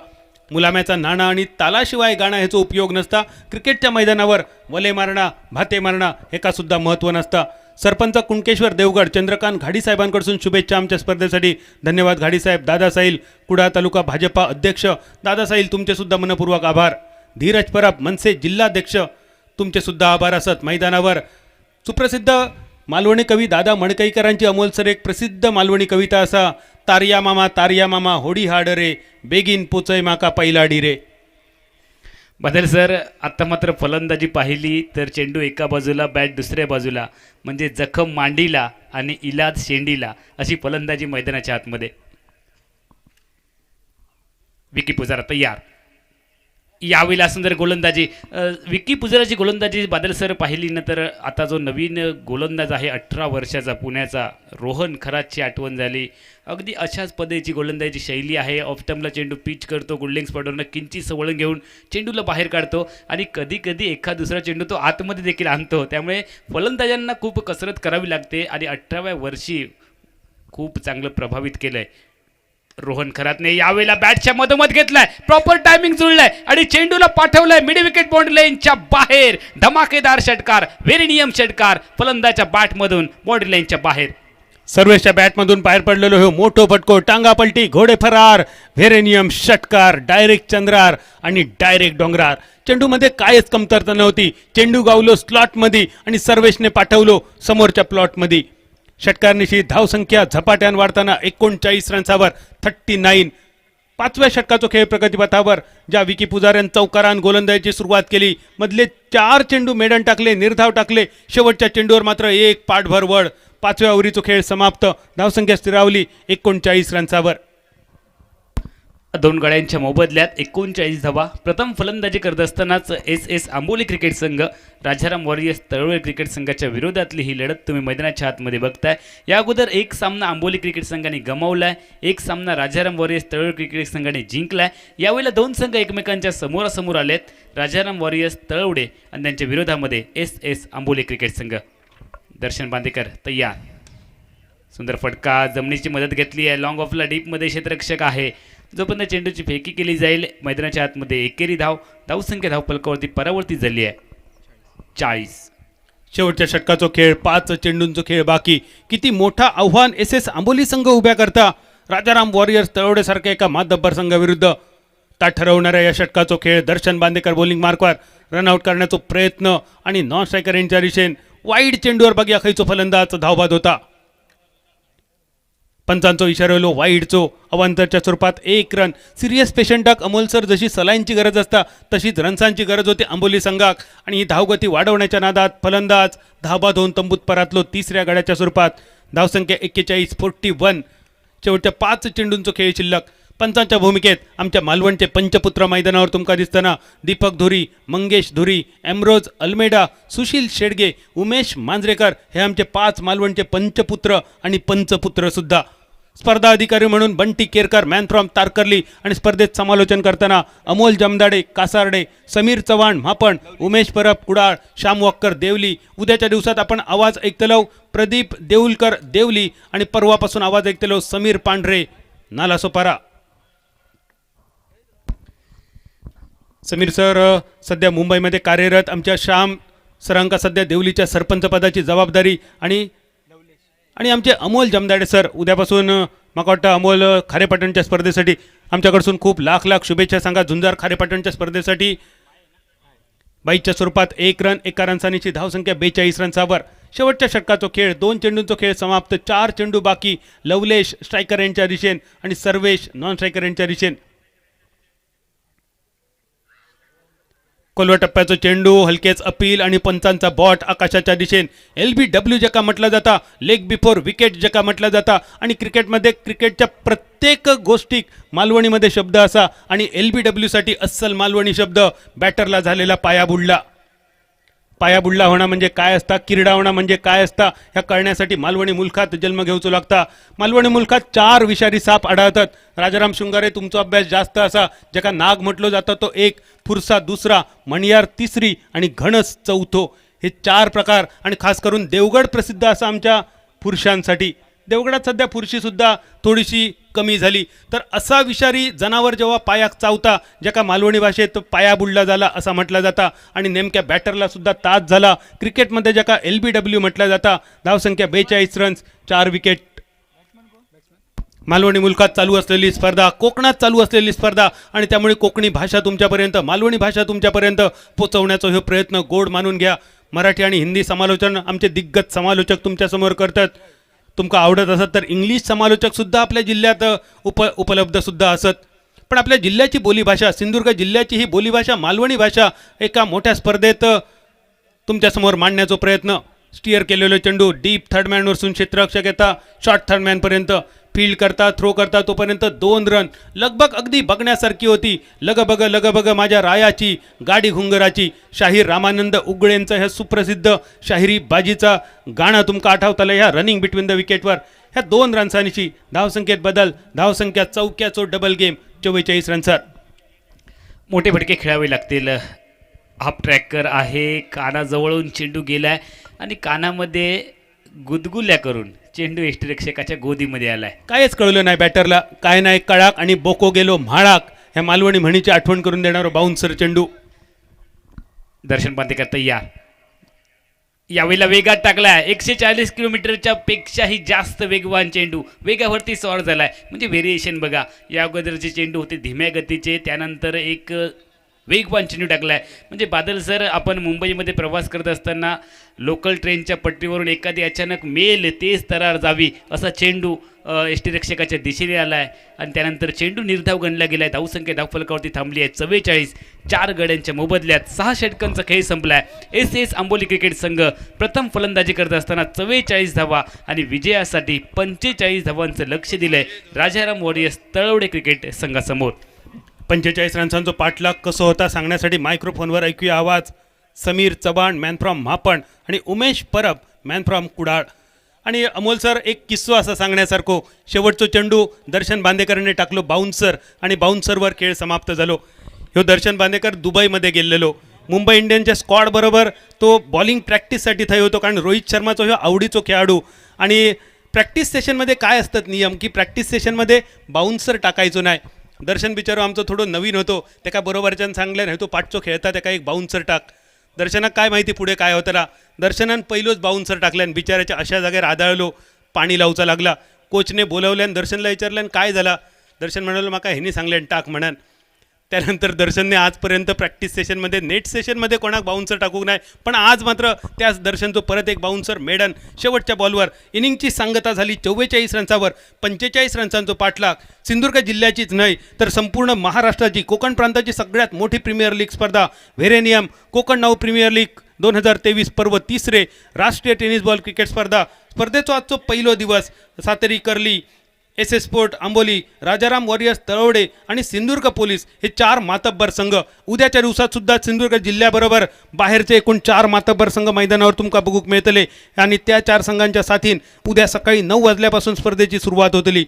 मुलाम्याचा नाणा आणि तालाशिवाय गाणं ह्याचा उपयोग नसता. क्रिकेटच्या मैदानावर वले मारणा भाते मारणा हेका सुद्धा महत्त्व नसता. सरपंच कुणकेश्वर देवगड चंद्रकांत घाडीसाहेबांकडून शुभेच्छा आमच्या स्पर्धेसाठी. धन्यवाद घाडीसाहेब. दादासाहेब कुडाळ तालुका भाजपा अध्यक्ष दादासाहेब तुमचे सुद्धा मनपूर्वक आभार. धीरज परब मनसे जिल्हाध्यक्ष तुमचे सुद्धा आभार असत. मैदानावर सुप्रसिद्ध मालवणी कवी दादा मडकईकरांची अमोलसर एक प्रसिद्ध मालवणी कविता असा. तारिया मामा होडी हाड रे बेगीन पोचय माका पहिला रे. बदल सर आता मात्र फलंदाजी पाहिली तर चेंडू एका बाजूला बॅट दुसऱ्या बाजूला म्हणजे जखम मांडीला आणि इलाज शेंडीला अशी फलंदाजी मैदानाच्या आतमध्ये. विकी पुजारा तयार. यावेळेला सुंदर गोलंदाजी. विकी पुजाराची गोलंदाजी बादल सर पाहिली ना तर आता जो नवीन गोलंदाज आहे 18 वर्षाचा पुण्याचा रोहन खरातची आठवण झाली. अगदी अशाच पद्धतीची गोलंदाजी शैली आहे. ऑफटमला चेंडू पिच करतो. गुल्डिंग स्पॉटवरनं किंचित वळण घेऊन चेंडूला बाहेर काढतो आणि कधी कधी एखाद दुसरा चेंडू तो आतमध्ये देखील आणतो. त्यामुळे फलंदाजांना खूप कसरत करावी लागते आणि 18व्या वर्षी खूप चांगलं प्रभावित केलं आहे रोहन खरातने. यावेळेला बॅटच्या मधोमध घेतलाय. प्रॉपर टायमिंग जुळलाय आणि चेंडूला पाठवलाय मिड विकेट बाउंड्री लाईनच्या बाहेर. धमाकेदार षटकार व्हेरेनियम षटकार फलंदाच्या बॅटमधून बाउंड्री लाईनच्या बाहेर. सर्वेच्या बॅटमधून बाहेर पडलेलो हो मोठो फटको. टांगा पलटी घोडे फरार. व्हेरेनियम षटकार डायरेक्ट चंद्रार आणि डायरेक्ट डोंगरार. चेंडूमध्ये कायच कमतरता नव्हती. चेंडू गावलो स्लॉटमध्ये आणि सर्वेशने पाठवलो समोरच्या प्लॉटमध्ये. षटकारनिशी धावसंख्या झपाट्यान वाढताना 39 रन्सावर 39. 5व्या षटकाचो खेळ प्रगतीपथावर. ज्या विकी पुजाऱ्यान चौकारान गोलंदाजीची सुरुवात केली. मधले 4 चेंडू मेडन टाकले निर्धाव टाकले. शेवटच्या चेंडूवर मात्र एक पाठभर वड. 5व्या ओव्हरीचो खेळ समाप्त. धावसंख्या स्थिरावली 39 रन्सावर. दोन गड्यांच्या मोबदल्यात 39 धावा. प्रथम फलंदाजी करत असतानाच एस आंबोली क्रिकेट संघ राजाराम वॉरियर्स तळवडे क्रिकेट संघाच्या विरोधातली ही लढत तुम्ही मैदानाच्या आतमध्ये बघताय. या अगोदर एक सामना आंबोली क्रिकेट संघाने गमावलाय, एक सामना राजाराम वॉरियर्स तळवडे क्रिकेट संघाने जिंकलाय. यावेळेला दोन संघ एकमेकांच्या समोरासमोर आलेत. राजाराम वॉरियर्स तळवडे आणि त्यांच्या विरोधामध्ये एस आंबोली क्रिकेट संघ. दर्शन बांदेकर तयार. सुंदर फटका, जमिनीची मदत घेतली आहे. लॉंग ऑफला डीपमध्ये क्षेत्ररक्षक आहे. जोपर्यंत चेंडूची फेकी केली जाईल मैदानाच्या आतमध्ये एकेरी धावसंख्या धावफलकावरती परावर्तित झाली आहे 40. शेवटच्या षटकाचा खेळ, 5 चेंडूंचा खेळ बाकी. किती मोठा आव्हान एस आंबोली संघ उभ्या करता राजाराम वॉरियर्स तळवडेसारख्या एका मातब्बर संघाविरुद्ध. ता ठरवणाऱ्या या षटकाचा खेळ. दर्शन बांदेकर बॉलिंग मार्कवर रनआउट करण्याचा प्रयत्न आणि नॉन स्ट्रायकर यांच्या दिशेन वाईड चेंडूवर बघूया खैचो फलंदाज धावबाद होता. पंचांचो इशारो वाईडचो अवांतरच्या स्वरूपात 1 रन. सिरियस पेशंटाक अमोल सर जशी सलाईनची गरज असता तशीच रन्सांची गरज होती आंबोली संघाक. आणि ही धावगती वाढवण्याच्या नादात फलंदाज धावबाद होऊन तंबूत परतलो तिसऱ्या गड्याच्या स्वरूपात. धावसंख्या 41, 41. शेवटच्या 5 चेंडूंचो खेळ शिल्लक. पंचांच्या भूमिकेत आमच्या मालवणचे पंचपुत्र मैदानावर तुमका दिसताना दिपक धुरी, मंगेश धुरी, एमरोज अल्मेडा, सुशील शेडगे, उमेश मांजरेकर हे आमचे 5 मालवणचे पंचपुत्र आणि पंचपुत्र सुद्धा. स्पर्धा अधिकारी म्हणून बंटी केरकर, मॅन फ्रॉम तारकर्ली. आणि स्पर्धेत समालोचन करताना अमोल जमदाडे कासारडे, समीर चव्हाण म्हापण, उमेश परब कुडाळ, श्याम वक्कर देवली. उद्याच्या दिवसात आपण आवाज ऐकतलो प्रदीप देऊलकर देवली आणि परवापासून आवाज ऐकतलो समीर पांढरे नालासोपारा. समीर सर सध्या मुंबईमध्ये कार्यरत. आमच्या श्याम सरांका सध्या देवलीच्या सरपंच पदाची जबाबदारी. आणि आमचे अमोल जमदाडे सर उद्यापासून मला वाटतं अमोल खारेपाटणच्या स्पर्धेसाठी आमच्याकडसून खूप लाख शुभेच्छा सांगा. झुंजार खारेपाटणच्या स्पर्धेसाठी 22च्या स्वरूपात 1 रन, 1 रनसानीची धावसंख्या 42 रन्सावर. शेवटच्या षटकाचा खेळ. 2 चेंडूंचा खेळ समाप्त. 4 चेंडू बाकी. लवलेश स्ट्रायकर यांच्या दिशेन आणि सर्वेश नॉन स्ट्रायकर यांच्या दिशेन. खोलवा टप्प्याचं चेंडू, हलकेच अपील आणि पंचांचा बॉट आकाशाच्या दिशेन. LBW जका म्हटलं जाता, लेग बिफोर विकेट जका म्हटलं जाता. आणि क्रिकेटमध्ये क्रिकेटच्या प्रत्येक गोष्टीक मालवणीमध्ये शब्द असा आणि LBW साठी अस्सल मालवणी शब्द बॅटरला झालेला पाया बुडला. पाया बुडला होणं म्हणजे काय असता, किरडा होणं म्हणजे काय असता, ह्या कळण्यासाठी मालवणी मुलखात जन्म घेऊचो लागता. मालवणी मुलखात 4 विषारी साप आढळतात. राजाराम शृंगारे तुमचा अभ्यास जास्त असा. जका नाग म्हटलो जाता तो 1, फुरसा 2, मणियार 3 आणि घणस 4. हे 4 प्रकार. आणि खास करून देवगड प्रसिद्ध असा आमच्या पुरुषांसाठी. देवगडात सध्या फुरशीसुद्धा थोडीशी कमी झाली. तर असा विषारी जनावर जेव्हा पायाक चावता ज्याका मालवणी भाषेत पाया बुडला झाला असा म्हटला जाता. आणि नेमक्या बॅटरला सुद्धा ताज झाला. क्रिकेटमध्ये ज्याका LBW म्हटलं जाता. धावसंख्या 42 रन्स, 4 विकेट. मालवणी मुलखात चालू असलेली स्पर्धा, कोकणात चालू असलेली स्पर्धा आणि त्यामुळे कोकणी भाषा तुमच्यापर्यंत, मालवणी भाषा तुमच्यापर्यंत पोचवण्याचा हे प्रयत्न गोड मानून घ्या. मराठी आणि हिंदी समालोचन आमचे दिग्गज समालोचक तुमच्यासमोर करतात. तुमका आवडत असत तर इंग्लिश समालोचक सुद्धा आपल्या जिल्ह्यात उपलब्ध सुद्धा असत. पण आपल्या जिल्ह्याची बोलीभाषा, सिंधुदुर्ग जिल्ह्याची ही बोलीभाषा मालवणी भाषा एका मोठ्या स्पर्धेत तुमच्यासमोर मांडण्याचा प्रयत्न. स्टिअर केलेलो चेंडू डीप थर्डमॅनवरसून क्षेत्ररक्षक येता शॉर्ट थर्डमॅनपर्यंत फील्ड करता, थ्रो करता, तोपर्यंत 2 रन. लगबग अगदी बघण्यासारखी होती. लगबग माझ्या रायाची गाडी घुंगराची. शाहीर रामानंद उगळेंचं ह्या सुप्रसिद्ध शाहिरी बाजीचा गाणं तुमका आठवतालं ह्या रनिंग बिटवीन द विकेटवर. ह्या 2 रन्सांची धावसंख्येत बदल, धावसंख्या चौक्याचो डबल गेम 44 रन्सर. मोठे फटके खेळावे लागतील. हाफ ट्रॅकर आहे, कानाजवळून चेंडू गेलाय आणि कानामध्ये गुदगुल्या करून चेंडू यष्टिरक्षकाच्या गोदीमध्ये आलाय. कायच कळलं नाही बॅटरला. काय नाही कळाक आणि बोको गेलो म्हाळाक. ह्या मालवणी म्हणीची आठवण करून देणारा बाउन्सर चेंडू. दर्शन बांदेकर तयार. यावेळेला वेगात टाकलाय. 140 किलोमीटरच्या पेक्षाही जास्त वेगवान चेंडू वेगावरती स्वार झालाय. म्हणजे व्हेरिएशन बघा. या अगोदरचे चेंडू होते धीम्या गतीचे, त्यानंतर एक वेगवान चेंडू टाकलाय. म्हणजे बादल सर, आपण मुंबईमध्ये प्रवास करत असताना लोकल ट्रेनच्या पट्टीवरून एखादी अचानक मेल तेज तरार जावी असा चेंडू एस टी रक्षकाच्या दिशेने आला आहे आणि त्यानंतर चेंडू निर्धाव गणला गेला आहे. धावसंख्या धावफलकावरती थांबली आहे 44. 4 गड्यांच्या मोबदल्यात 6 षटकांचा खेळ संपला आहे. एस एस आंबोली क्रिकेट संघ प्रथम फलंदाजी करत असताना 44 धावा आणि विजयासाठी 45 धावांचं लक्ष दिलंय राजाराम वॉरियर्स तळवडे क्रिकेट संघासमोर. 45 रन्सांचा पाठलाग कसं होता सांगण्यासाठी मायक्रोफोनवर ऐकूया आवाज. समीर चव्हाण मॅन फ्रॉम म्हापण आणि उमेश परब मॅन फ्रॉम कुडाळ. आणि अमोल सर, एक किस्सा असा सांगण्यासारखं, शेवटचं चेंडू दर्शन बांदेकरने टाकलो बाउन्सर आणि बाउन्सरवर खेळ समाप्त झालो. ह्यो दर्शन बांदेकर दुबईमध्ये गेलेलो. मुंबई इंडियनच्या स्क्वॉड बरोबर तो बॉलिंग प्रॅक्टिससाठी थंय होतो, कारण रोहित शर्माचो ह्यो आवडीचो खेळाडू. आणि प्रॅक्टिस सेशनमध्ये काय असतात नियम की प्रॅक्टिस सेशनमध्ये बाउन्सर टाकायचो नाही. दर्शन बिचारो आमचं थोडं नवीन होतो, त्याका बरोबरच्यान सांगले नाही तो पाठचो खेळता त्याका एक बाउन्सर टाक. दर्शनाक काय माहिती पुढे काय होतं. दर्शनान पहिलोच बाउन्सर टाकल्यान बिचाराच्या अशा जागेवर आदळलो, पाणी लावचा लागला. कोचने बोलावल्यान दर्शनला विचारल्यान काय झाला. दर्शन म्हणालो माका ह्यांनी सांगल्यान टाक म्हणून. त्यानंतर दर्शनने आजपर्यंत प्रॅक्टिस सेशनमध्ये नेट सेशनमध्ये कोणाक बाउन्सर टाकू नाही, पण आज मात्र त्याच दर्शनचं परत एक बाउन्सर मेडन. शेवटच्या बॉलवर इनिंगची सांगता झाली 44 रन्सावर. 45 रन्सांचा पाठलाग सिंधुदुर्ग जिल्ह्याचीच नाही तर संपूर्ण महाराष्ट्राची, कोकण प्रांताची सगळ्यात मोठी प्रीमियर लीग स्पर्धा व्हेरेनियम कोकण नाव प्रीमियर लीग 2023 पर्व 3रे राष्ट्रीय टेनिस बॉल क्रिकेट स्पर्धेचो आजचो पहिलो दिवस. Sateri curly, S S sport Amboli, Rajaram warriors Talwade आणि सिंधुदुर्ग पोलीस हे 4 मातब्बर संघ. उद्याच्या दिवसात सुद्धा सिंधुदुर्ग जिल्ह्याबरोबर बाहेरचे एकूण 4 मातब्बर संघ मैदानावर तुमका बघूक मिळतले आणि त्या 4 संघांच्या साथीन उद्या सकाळी 9 वाजल्यापासून स्पर्धेची सुरुवात होतली.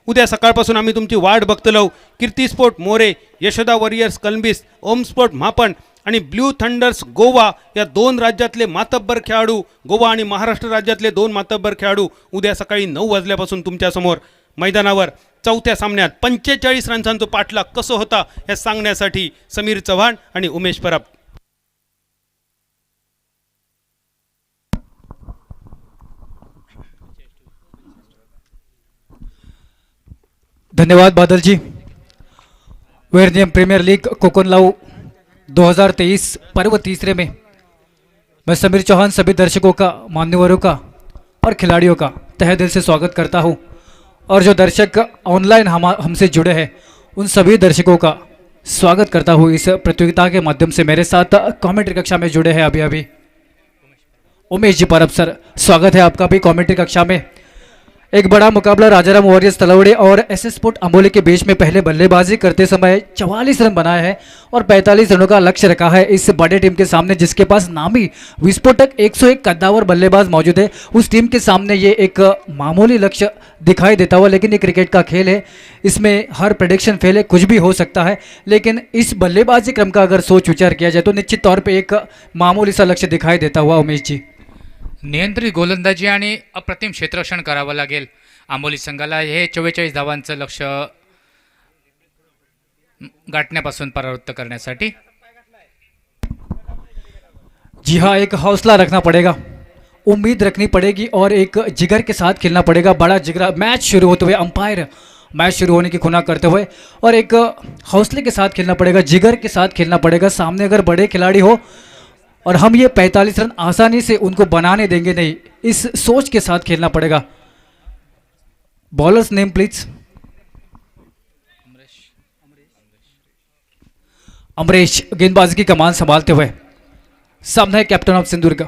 उद्या सकाळपासून आम्ही तुमची वाट बघतलो. कीर्ती स्पोर्ट मोरे, यशोदा वॉरियर्स कलंबिस, ओम स्पोर्ट म्हापण आणि ब्ल्यू थंडर्स गोवा या 2 राज्यातले मातब्बर खेळाडू, गोवा आणि महाराष्ट्र राज्यातले 2 मातब्बर खेळाडू उद्या सकाळी 9 वाजल्यापासून तुमच्यासमोर मैदानावर. चौथ्या सामन्यात 45 रन्सांचा पाठलाग कसं होता हे सांगण्यासाठी समीर चव्हाण आणि उमेश परब. धन्यवाद बादल जी. वेरनियम प्रीमियर लीग कोकणलाऊ 2023 पर्व 3रे में मैं समीर चौहान सभी दर्शकों का, मान्यवरों का और खिलाड़ियों का तहे दिल से स्वागत करता हूं. और जो दर्शक ऑनलाइन हमसे जुड़े हैं उन सभी दर्शकों का स्वागत करता हूं इस प्रतियोगिता के माध्यम से. मेरे साथ कमेंट्री कक्षा में जुड़े हैं अभी उमेश जी परब सर, स्वागत है आपका भी कमेंट्री कक्षा में. एक बड़ा मुकाबला राजाराम वॉरियर्स तलवड़े और एसएस स्पोर्ट अम्बोली के बीच में पहले बल्लेबाजी करते समय 44 रन बनाए हैं और 45 रनों का लक्ष्य रखा है इस बड़े टीम के सामने, जिसके पास नामी विस्फोटक 101 कद्दावर बल्लेबाज मौजूद है. उस टीम के सामने ये एक मामूली लक्ष्य दिखाई देता हुआ, लेकिन ये क्रिकेट का खेल है, इसमें हर प्रेडिक्शन फेल है, कुछ भी हो सकता है. लेकिन इस बल्लेबाजी क्रम का अगर सोच विचार किया जाए तो निश्चित तौर पर एक मामूली सा लक्ष्य दिखाई देता हुआ. उमेश जी, नियंत्रित गोलंदाजी आणि अप्रतिम क्षेत्ररक्षण करावं लागेल आंबोली संघाला. हे 44 धावांचं लक्ष्य गाठण्यापासून परावृत्त करण्यासाठी. जी हाँ, एक हौसला रखना पड़ेगा, उम्मीद रखनी पड़ेगी और एक जिगर के साथ खेलना पड़ेगा. बड़ा जिगरा मैच शुरू होते हुए अंपायर मैच शुरू होने की खुना करते हुए और एक हौसले के साथ खेलना पड़ेगा, जिगर के साथ खेलना पड़ेगा. सामने अगर बड़े खिलाड़ी हो और हम ये 45 रन आसानी से उनको बनाने देंगे नहीं, इस सोच के साथ खेलना पड़ेगा. Bowlers name please. अमरीश गेंदबाजी की कमान संभालते हुए. सामने कैप्टन ऑफ सिंधुदुर्ग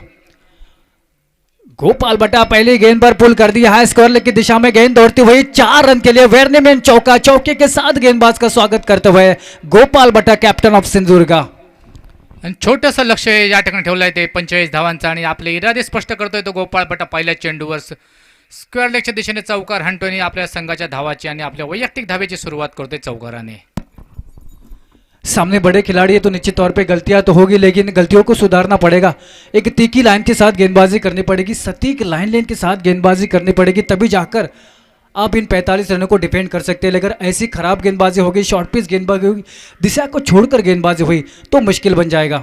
गोपाल बट्टा पहली गेंद पर पुल कर दिया है. स्कोर की दिशा में गेंद दौड़ती हुई 4 रन के लिए वेरनेमेन चौका. चौके के साथ गेंदबाज का स्वागत करते हुए गोपाल बट्टा कैप्टन ऑफ सिंधुदुर्ग. आणि छोटंसं लक्ष या ठिकाणी ठेवलं आहे ते 45 धावांचं आणि आपले इरादे स्पष्ट करतोय तो गोपाळ बट्टा. पहिल्या चेंडूवर स्क्वेअर लेगच्या दिशेने चौकार हाणतोय आणि आपल्या संघाच्या धावाची आणि आपल्या वैयक्तिक धावेची सुरुवात करतोय चौकाराने. सामने बड़े खिलाड़ी है तो निश्चित तौर पे गलतियां तो होगी, लेकिन गलतियों को सुधारना पड़ेगा. एक तीखी लाइन के साथ गेंदबाजी करनी पड़ेगी, सटीक लाइन के साथ गेंदबाजी करनी पड़ेगी, तभी जाकर आप इन 45 रनों को डिफेंड कर सकते हैं. अगर ऐसी खराब गेंदबाजी होगी, शॉर्ट पिच गेंदबाजी होगी, दिशा को छोड़कर गेंदबाजी हुई तो मुश्किल बन जाएगा.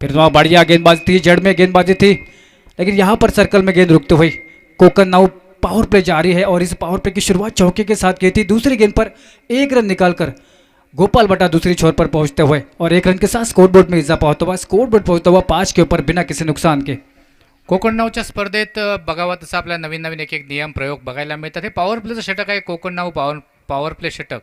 फिर वहाँ बढ़िया गेंदबाजी थी, जड़ में गेंदबाजी थी, लेकिन यहाँ पर सर्कल में गेंद रुकते हुई कोकण नाउ पावर प्ले जारी है और इस पावर प्ले की शुरुआत चौके के साथ की थी. दूसरी गेंद पर 1 रन निकालकर गोपाल बटा दूसरी छोर पर पहुंचते हुए और 1 रन के साथ स्कोरबोर्ड में इजाफा होता हुआ, स्कोरबोर्ड पहुंचता हुआ 5 के ऊपर बिना किसी नुकसान के। कोकण नावच्या स्पर्धेत बघावं तसं आपल्या नवीन नवीन एक एक नियम प्रयोग बघायला मिळतात. हे पॉवर प्लेचं षटक आहे, कोकण नाव पॉवर प्ले षटक.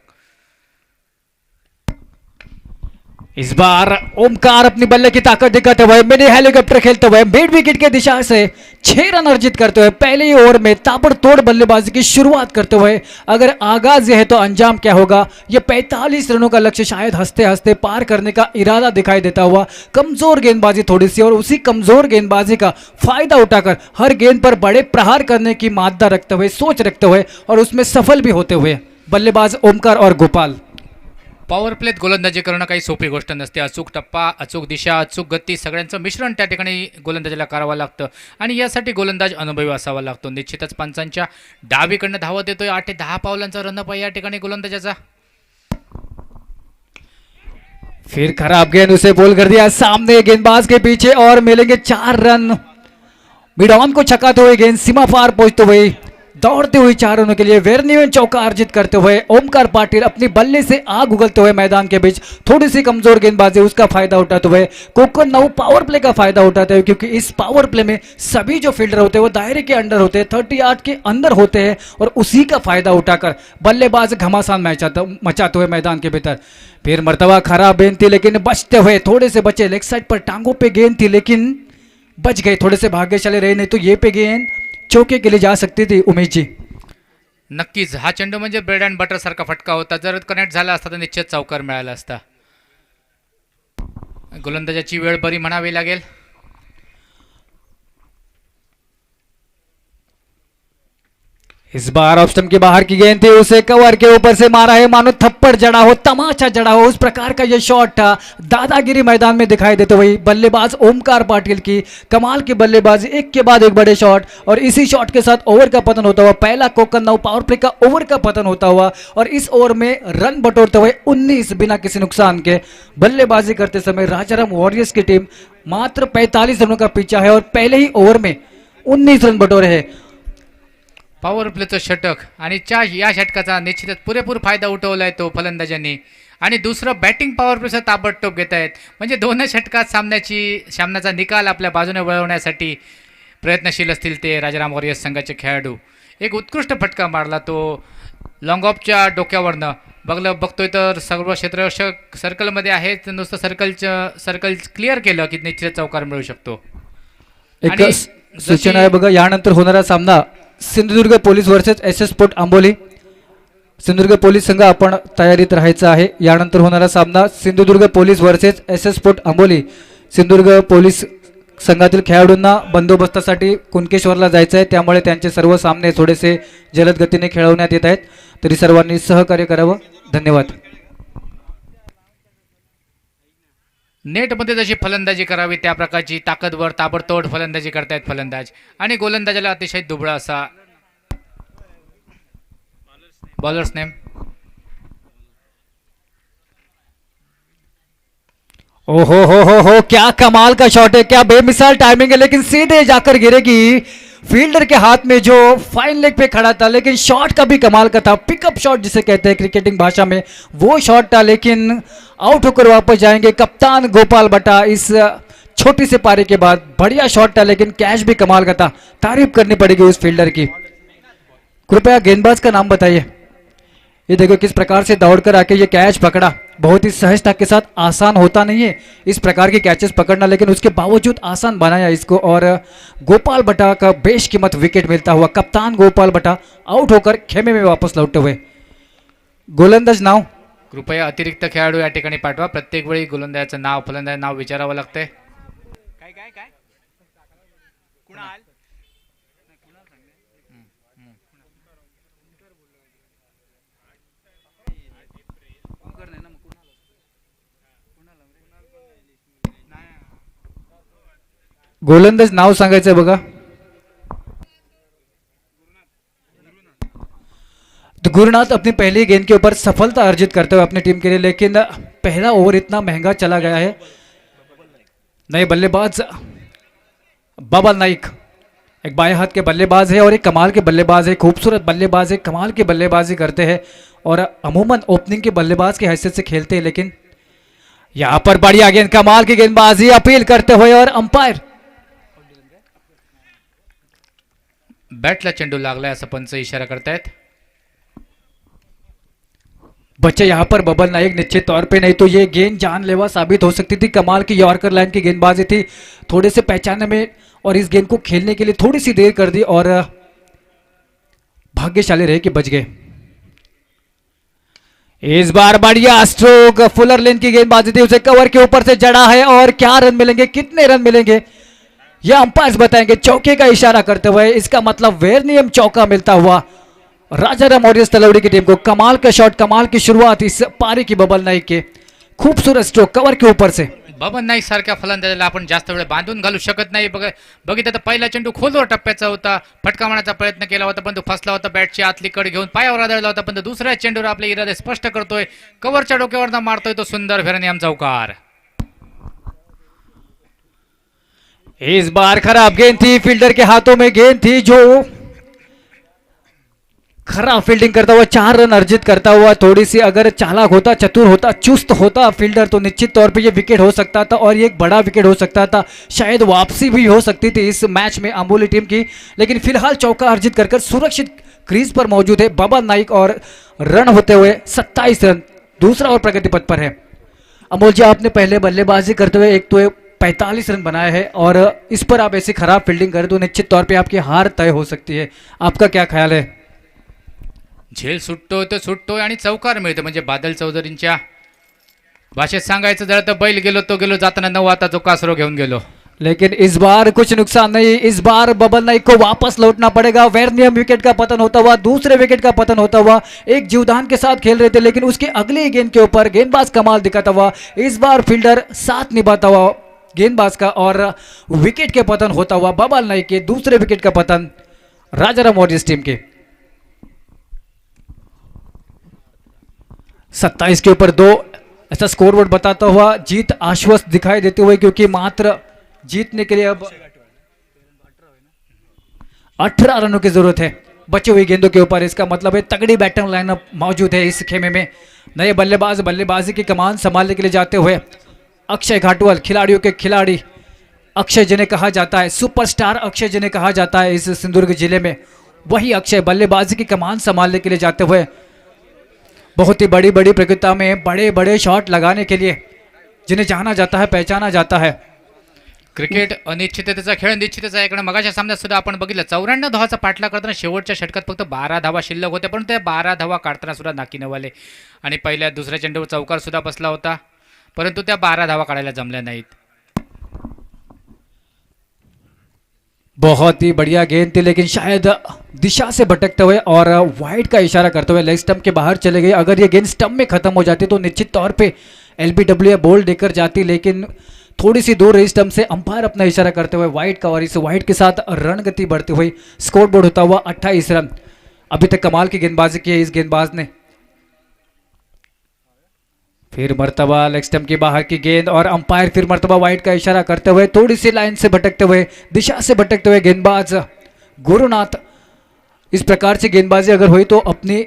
इस बार ओमकार अपनी बल्ले की ताकत दिखाते हुए मिनी हेलीकॉप्टर खेलते हुए मिड विकेट के दिशा से 6 रन अर्जित करते हुए पहले ही ओवर में ताबड़तोड़ बल्लेबाजी की शुरुआत करते हुए अगर आगाज यह है तो अंजाम क्या होगा, ये 45 रनों का लक्ष्य शायद हंसते हंसते पार करने का इरादा दिखाई देता हुआ। कमजोर गेंदबाजी थोड़ी सी और उसी कमजोर गेंदबाजी का फायदा उठाकर हर गेंद पर बड़े प्रहार करने की मादा रखते हुए, सोच रखते हुए और उसमें सफल भी होते हुए बल्लेबाज ओमकार और गोपाल। पॉवर प्लेत गोलंदाजी करणं काही सोपी गोष्ट नसते. अचूक टप्पा, अचूक दिशा, अचूक गती सगळ्यांचं मिश्रण त्या ठिकाणी गोलंदाजीला करावं लागतं आणि यासाठी गोलंदाज अनुभवी असावा लागतो. निश्चितच पंचांच्या डावीकडनं धावत येतोय. 8 ते 10 पावलांचा रनअप आहे या ठिकाणी गोलंदाजाचा. फिर खराब गेंद, उसे बॉल कर दिया सामने गेंदबाज के पीछे और मिलेंगे 4 रन। मिड ऑन को छकाते हुए गेंद सीमा पार पहुंचते हुए दौड़ते हुए 4 रनों के लिए वेरनीवन चौका अर्जित करते हुए ओमकार पाटिल अपनी बल्ले से आग उगलते हुए मैदान के बीच थोड़ी सी कमजोर गेंदबाजी उसका फायदा उठाते हुए कोकण नाउ पावर प्ले का फायदा उठाते हुए, क्योंकि इस पावर प्ले में सभी जो फील्डर होते हैं वो दायरे के अंदर होते हैं, 38 के अंदर होते हैं और उसी का फायदा उठाकर बल्लेबाज घमासान मचाते हुए मैदान के भीतर। फिर मर्तबा खराब गेंद थी लेकिन बचते हुए थोड़े से बचे, लेग साइड पर टांगों पे गेंद थी लेकिन बच गए, थोड़े से भाग्यशाली रहे, नहीं तो ये पे गेंद चौके के लिए जा सकती थी उमेश जी। नक्कीच हा चेंडू म्हणजे ब्रेड अँड बटर सारखा फटका होता. जर कनेक्ट झाला असता तर निश्चित चौकार मिळाला असता. गोलंदाजाची वेळ बरी म्हणावी लागेल. इस बार ऑफ स्टंप के बाहर की गेंद थी, उसे कवर के ऊपर से मारा है, मानो थप्पड़ जड़ा हो, तमाचा जड़ा हो, उस प्रकार का यह शॉट था। दादागिरी मैदान में दिखाई देते हुए बल्लेबाज ओमकार पाटिल की कमाल की बल्लेबाजी, एक के बाद एक बड़े शॉट और इसी शॉट के साथ ओवर का पतन होता हुआ, पहला कोकण नाउ पावर प्ले का ओवर का पतन होता हुआ और इस ओवर में रन बटोरते हुए 19 बिना किसी नुकसान के। बल्लेबाजी करते समय राजाराम वॉरियर्स की टीम मात्र 45 रनों का पीछा है और पहले ही ओवर में 19 रन बटोरे हैं। पॉवर प्लेचं षटक आणि या षटकाचा निश्चितच पुरेपूर फायदा उठवलाय तो फलंदाजांनी आणि दुसरं बॅटिंग पॉवर प्लेचं ताबडतोब घेत आहेत. म्हणजे दोन षटकात सामन्याचा निकाल आपल्या बाजूने वळवण्यासाठी प्रयत्नशील असतील ते राजाराम वॉरियर्स संघाचे खेळाडू. एक उत्कृष्ट फटका मारला तो लॉंग ऑफच्या डोक्यावरनं. बघतोय तर सर्व क्षेत्ररक्षक सर्कलमध्ये आहेत, नुसतं सर्कल क्लिअर केलं की निश्चित चौकार मिळू शकतो. एक सूचना आहे बघा, यानंतर होणारा सामना Sindhudurg police versus SS sport Amboli. Sindhudurg police संघ आपण तयारीत राहायचं आहे. यानंतर होणारा सामना Sindhudurg police versus SS sport Amboli. Sindhudurg police संघातील खेळाडूंना बंदोबस्तासाठी कुणकेश्वरला जायचं आहे, त्यामुळे त्यांचे सर्व सामने थोडेसे जलद गतीने खेळवण्यात येत आहेत. तरी सर्वांनी सहकार्य करावं. धन्यवाद. नेटमध्ये जशी फलंदाजी करावी त्या प्रकारची ताकदवर ताबडतोड फलंदाजी करतायत फलंदाज आणि गोलंदाजाला अतिशय दुबळा असा बॉलर्स नेम. ओ हो क्या कमाल का शॉट है, क्या बेमिसाल टाइमिंग है, लेकिन सीधे जाकर गिरेगी फील्डर के हाथ में जो फाइन लेग पे खड़ा था, लेकिन शॉट का भी कमाल का था, पिकअप शॉट जिसे कहते हैं क्रिकेटिंग भाषा में, वो शॉट था, लेकिन आउट होकर वापस जाएंगे कप्तान गोपाल बटा। इस छोटी से पारी के बाद बढ़िया शॉट था, लेकिन कैच भी कमाल का था, तारीफ करनी पड़ेगी उस फील्डर की। कृपया गेंदबाज का नाम बताइए। ये देखो किस प्रकार से दौड़कर आके ये कैच पकड़ा, बहुत ही सहजता के साथ। आसान होता नहीं है इस प्रकार के कैचेस पकड़ना, लेकिन उसके बावजूद आसान बनाया इसको और गोपाल बटा का बेशकीमत विकेट मिलता हुआ कप्तान गोपाल बटा आउट होकर खेमे में वापस लौटते हुए। गोलंदाज नाव कृपया अतिरिक्त खेळाडू या ठिकाणी पाठवा. प्रत्येक वेळी गोलंदाजाचं नाव फलंदाज नाव विचारावं लागतंय. गोलंदाज नाव सांगायचं बघा. तो गुरुनाथ अपनी पहली गेंद के ऊपर सफलता अर्जित करते हुए अपनी टीम के लिए, लेकिन पहला ओवर इतना महंगा चला गया है। नए बल्लेबाज बाबा नाइक एक बाएं हाथ के बल्लेबाज है और एक कमाल के बल्लेबाज है, खूबसूरत बल्लेबाज है, कमाल की बल्लेबाजी करते हैं और अमूमन ओपनिंग के बल्लेबाज की हैसियत से खेलते हैं। लेकिन यहां पर बढ़िया गेंद, कमाल की गेंदबाजी अपील करते हुए और अंपायर बॅटला चेंडू लागलाय असं पंच इशारा करतायत. बच्चे यहाँ पर बबल नाइक निश्चित तौर पे, नहीं तो ये गेंद जानलेवा साबित हो सकती थी। कमाल की यॉर्कर लाइन की गेंदबाजी थी, थोड़े से पहचाने में और इस गेंद को खेलने के लिए थोड़ी सी देर कर दी और भाग्यशाली रहे कि बच गए। इस बार बढ़िया स्ट्रोक, फुलर लेन की गेंदबाजी थी, उसे कवर के ऊपर से जड़ा है और क्या रन मिलेंगे, कितने रन मिलेंगे यह अंपायर बताएंगे चौके का इशारा करते हुए। इसका मतलब वेरनियम चौका मिलता हुआ राजाराम वॉरियर्स तलवड़ी की टीम को। कमाल का शॉट, कमाल की शुरुआत इस पारी की बबल नाईक के, खूबसूरत स्ट्रोक कवर के ऊपर से। बबन नाईक सारख्या फलंदाजाला आपण जास्त वेळ बांधून घालू शकत नाही. बघितलं तर पहिला चेंडू खोलवर टप्प्याचा होता, फटका मारण्याचा प्रयत्न केला होता पण तो फसला होता. बॅटची आतली कड घेऊन पायावर आदळला होता पण दुसऱ्या चेंडूवर आपले इरादे स्पष्ट करतोय, कव्हरच्या डोक्यावर मारतोय तो सुंदर वेरनियम चौकार. इस बार खराब गेंद थी, फील्डर के हाथों में गेंद थी, जो खराब फील्डिंग करता हुआ 4 रन अर्जित करता हुआ। थोड़ी सी अगर चालाक होता, चतुर होता, चुस्त होता फील्डर तो निश्चित तौर पे ये विकेट हो सकता था और ये एक बड़ा विकेट हो सकता था। शायद वापसी भी हो सकती थी इस मैच में अम्बोली टीम की, लेकिन फिलहाल चौका अर्जित कर सुरक्षित क्रीज पर मौजूद है बबल नाइक और रन होते हुए 27 रन दूसरा और प्रगति पथ पर है। अमोल जी, आपने पहले बल्लेबाजी करते हुए एक तो 45 रन बनाए हैं और इस पर आप ऐसी खराब फील्डिंग करें तो निश्चित तौर पे आपकी हार तय हो सकती है। आपका क्या ख्याल है? झेल सुटतोय तो सुटतोय आणि चौकार मिळतो. म्हणजे बादल चौधरींच्या भाषेत सांगायचं झालं तर बैल गेलो तो गेलो, जाताना 9 हाताचा कासरो घेऊन गेलो. लेकिन इस बार कुछ नुकसान नहीं, इस बार बबल नाइक को वापस लौटना पड़ेगा। वेरनियम विकेट का पतन होता हुआ, दूसरे विकेट का पतन होता हुआ, एक जीवदान के साथ खेल रहे थे लेकिन उसके अगले गेंद के ऊपर गेंदबाज कमाल दिखाता हुआ, इस बार फील्डर साथ निभाता हुआ गेंदबाज का और विकेट के पतन होता हुआ बबल नाइक के, दूसरे विकेट का पतन राजाराम वॉरियर्स टीम के। 27 के ऊपर 2 ऐसा स्कोरबोर्ड बताता हुआ जीत आश्वस्त दिखाई देते हुए, क्योंकि मात्र जीतने के लिए अब 18 रनों की जरूरत है बचे हुए गेंदों के ऊपर। इसका मतलब है तगड़ी बैटिंग लाइनअप मौजूद है इस खेमे में। नए बल्लेबाज बल्लेबाजी की कमान संभालने के लिए जाते हुए अक्षय घाटुअल, खिलाड़ियों के खिलाड़ी अक्षय जिन्हें कहा जाता है, सुपरस्टार अक्षय जिन्हें कहा जाता है इस सिंधुदुर्ग जिले में, वही अक्षय बल्लेबाजी की कमान संभालने के लिए जाते हुए बहुत ही बड़ी बड़ी प्रतियोगिता में बड़े बड़े शॉट लगाने के लिए जिन्हें जाना जाता है, पहचाना जाता है। क्रिकेट अनिश्चिततेचा खेळ, निश्चितच आहे. कारण मगाच्या सामन्यात सुद्धा आपण बघितलं 94 धावाचा पाठलाग करताना शेवटच्या षटकात फक्त 12 धावा शिल्लक होत्या, पण त्या 12 धावा काढताना सुद्धा नाकी नवाले आणि पहिल्या दुसऱ्या चेंडूवर चौकार सुद्धा बसला होता, परंतु त्या 12 धावा काढायला जमल्या नाहीत. बहुत ही बढ़िया गेंद थी लेकिन शायद दिशा से भटकते हुए और वाइड का इशारा करते हुए लेग स्टंप के बाहर चले गए। अगर ये गेंद स्टंप में खत्म हो जाती तो निश्चित तौर पे एलबीडब्ल्यू बॉल देकर जाती, लेकिन थोड़ी सी दूर रही स्टंप से। अंपायर अपना इशारा करते हुए वाइड का, और इस वाइड के साथ रन गति बढ़ती हुई स्कोरबोर्ड होता हुआ 28 रन। अभी तक कमाल की गेंदबाजी की है इस गेंदबाज ने। फिर मर्तबा लेग स्टंप के बाहर की गेंद और अंपायर फिर मर्तबा वाइड का इशारा करते हुए, थोड़ी सी लाइन से भटकते हुए, दिशा से भटकते हुए गेंदबाज गुरुनाथ। इस प्रकार से गेंदबाजी अगर हुई तो अपनी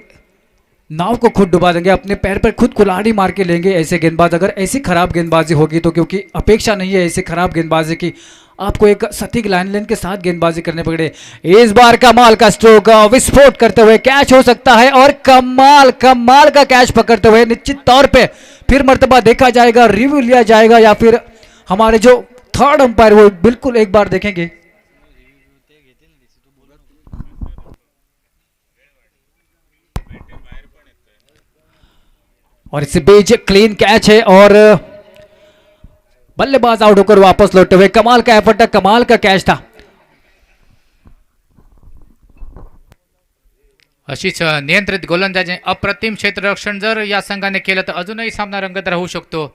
नाव को खुद डुबा देंगे, अपने पैर पर खुद कुल्हाड़ी मार के लेंगे ऐसे गेंदबाज अगर ऐसी खराब गेंदबाजी होगी तो, क्योंकि अपेक्षा नहीं है ऐसी खराब गेंदबाजी की। आपको एक सटीक लाइन लेन के साथ गेंदबाजी करने पड़े। इस बार कमाल का स्ट्रोक, विस्फोट करते हुए कैच हो सकता है और कमाल कमाल का कैच पकड़ते हुए निश्चित तौर पे फिर मर्तबा देखा जाएगा, रिव्यू लिया जाएगा, या फिर हमारे जो थर्ड अंपायर वो बिल्कुल एक बार देखेंगे। और इससे बीच क्लीन कैच है और बल्लेबाज आउट होकर वापस लौटते हुए। कमाल का एफर्ट था, कमाल का कैच था। अशीच नियंत्रित गोलंदाजी, अप्रतिम क्षेत्ररक्षण जर या संघाने केलं तर अजूनही सामना रंगत राहू शकतो.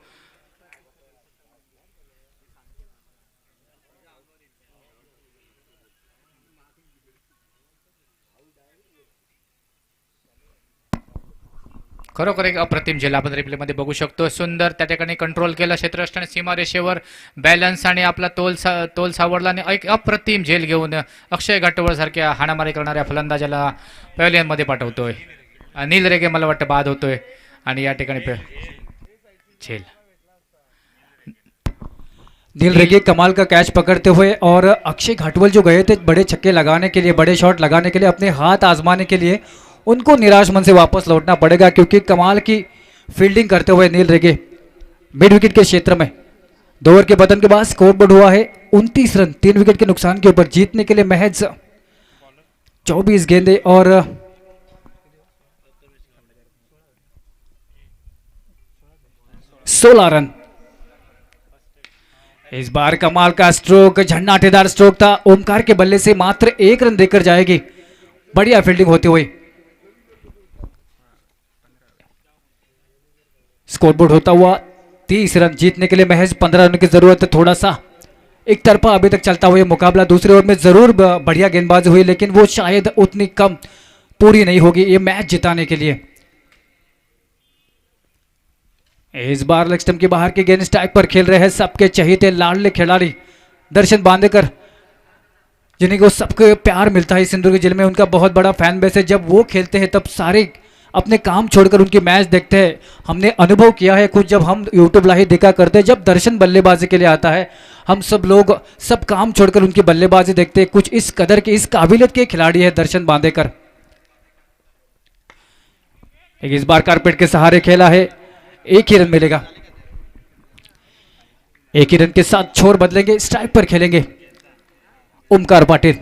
खरोखर एक अप्रतिम झेल आपण रिप्लेमध्ये बघू शकतो. सुंदर त्या ठिकाणी कंट्रोल केलं क्षेत्ररक्षण सीमारेषेवर बॅलन्स आणि आपला तोल सावरला आणि एक अप्रतिम झेल घेऊन अक्षय घाटवळ सारख्या हाणामारी करणाऱ्या फलंदाजाला पॅव्हलियनमध्ये पाठवतोय. अनिल रेगे मला वाटतं बाद होतोय आणि या ठिकाणी झेल. नील रेगे कमाल का कैच पकड़ते हुए और अक्षय घाटवल जो गए थे बड़े छक्के लगाने के लिए, बड़े शॉट लगाने के लिए, अपने हाथ आजमाने के लिए, उनको निराश मन से वापस लौटना पड़ेगा क्योंकि कमाल की फील्डिंग करते हुए नील रेगे मिड विकेट के क्षेत्र में 2 ओवर के पतन के बाद स्कोर बोर्ड हुआ है 29 रन 3 विकेट के नुकसान के ऊपर. जीतने के लिए महज 24 गेंदे और 16 रन. इस बार कमाल का स्ट्रोक, झन्नाटेदार स्ट्रोक था. ओमकार के बल्ले से मात्र 1 रन देकर जाएगी. बढ़िया फील्डिंग होते हुए स्कोरबोर्ड होता हुआ 30 रन. जीतने के लिए महज 15 रन की जरूरत है. थोड़ा सा एक तरफा अभी तक चलता हुआ ये मुकाबला. दूसरे ओवर में जरूर बढ़िया गेंदबाजी हुई लेकिन वो शायद उतनी कम पूरी नहीं होगी ये मैच जिताने के लिए. इस बार लेग स्टंप के बाहर के गेंद स्ट्राइक पर खेल रहे हैं सबके चहेते लाडले खिलाड़ी दर्शन बांदेकर, जिन्हें को सबको प्यार मिलता है सिंदूर के जिले में. उनका बहुत बड़ा फैन बेस है. जब वो खेलते हैं तब सारे अपने काम छोड़कर उनकी मैच देखते हैं. हमने अनुभव किया है कुछ, जब हम यूट्यूब लाइव देखा करते हैं, जब दर्शन बल्लेबाजी के लिए आता है हम सब लोग सब काम छोड़कर उनकी बल्लेबाजी देखते हैं. कुछ इस कदर के, इस काबिलियत के खिलाड़ी है दर्शन बांदेकर. इस बार कारपेट के सहारे खेला है. 1 ही रन मिलेगा. 1 ही रन के साथ छोर बदलेंगे. स्ट्राइक पर खेलेंगे ओमकार पाटिल.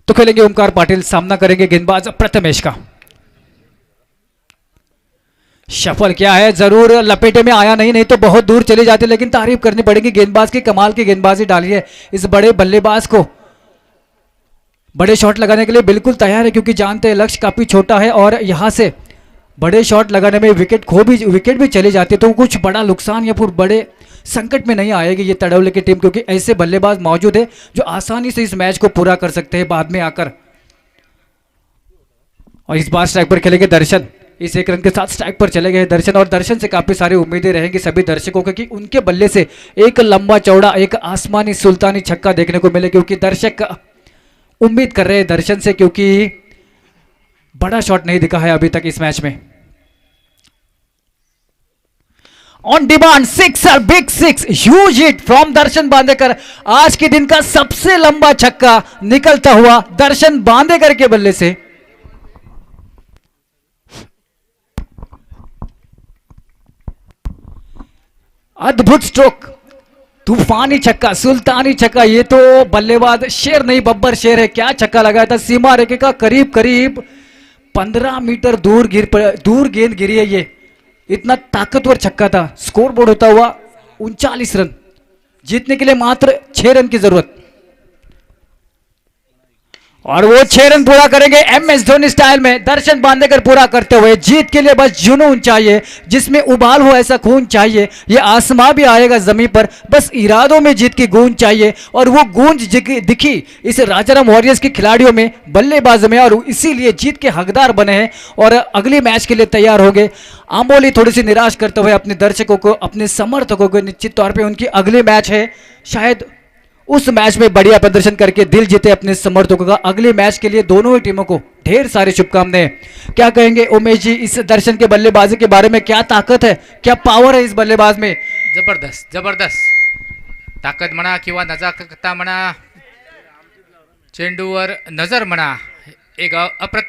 तो खेलेंगे ओमकार पाटिल. सामना करेंगे गेंदबाज प्रथमेश का. सफल क्या है, जरूर लपेटे में आया नहीं तो बहुत दूर चली जाती, लेकिन तारीफ करनी पड़ेगी गेंदबाज की. कमाल की गेंदबाजी डाली है इस बड़े बल्लेबाज को. बड़े शॉट लगाने के लिए बिल्कुल तैयार है क्योंकि जानते हैं लक्ष्य काफी छोटा है और यहां से बड़े शॉट लगाने में विकेट भी चली जाती है तो कुछ बड़ा नुकसान या फिर बड़े संकट में नहीं आएगी ये तड़वले की टीम, क्योंकि ऐसे बल्लेबाज मौजूद है जो आसानी से इस मैच को पूरा कर सकते हैं बाद में आकर. और इस बार स्ट्राइक पर खेलेंगे दर्शन. इस 1 रन के साथ स्ट्राइक पर चले गए दर्शन और दर्शन से काफी सारी उम्मीदें रहेंगी सभी दर्शकों को कि उनके बल्ले से एक लंबा चौड़ा, एक आसमानी सुल्तानी छक्का देखने को मिले, क्योंकि दर्शक उम्मीद कर रहे हैं दर्शन से, क्योंकि बड़ा शॉट नहीं दिखा है अभी तक इस मैच में. On demand sixer, big 6, huge hit from Darshan Bandekar. आज के दिन का सबसे लंबा छक्का निकलता हुआ दर्शन बांदेकर के बल्ले से. अद्भुत स्ट्रोक, तूफानी छक्का, सुल्तानी छक्का. ये तो बल्लेबाज शेर नहीं बब्बर शेर है. क्या छक्का लगाया था, सीमा रेखा का करीब करीब 15 मीटर दूर गेंद गिरी है. ये इतना ताकतवर छक्का था. स्कोर बोर्ड होता हुआ 39 रन. जीतने के लिए मात्र 6 रन की जरूरत और वो 6 रन पूरा करेंगे MS धोनी स्टाइल में. दर्शन बांदेकर पूरा करते हुए. जीत के लिए बस जुनून चाहिए, जिसमें उबाल हो ऐसा खून चाहिए. ये आसमां भी आएगा जमीन पर, बस इरादों में जीत की गूंज चाहिए. और वो गूंज दिखी इस राजाराम वॉरियर्स के खिलाड़ियों में, बल्लेबाज में, और इसीलिए जीत के हकदार बने हैं और अगले मैच के लिए तैयार हो गए. आंबोली थोड़ी सी निराश करते हुए अपने दर्शकों को, अपने समर्थकों को, निश्चित तौर पर उनकी अगले मैच है, शायद उस मैच में बढ़िया प्रदर्शन करके दिल जीते अपने समर्थकों का. अगले मैच के लिए दोनों ही टीमों को ढेर सारी शुभकामनाएं. क्या कहेंगे उमेश जी इस दर्शन के बल्लेबाजी के बारे में? क्या ताकत है, क्या पावर है इस बल्लेबाज में? जबरदस्त जबरदस्त ताकद म्हणा किंवा नजाकता म्हणा, चेंडूवर नजर म्हणा, एक अप्रतिम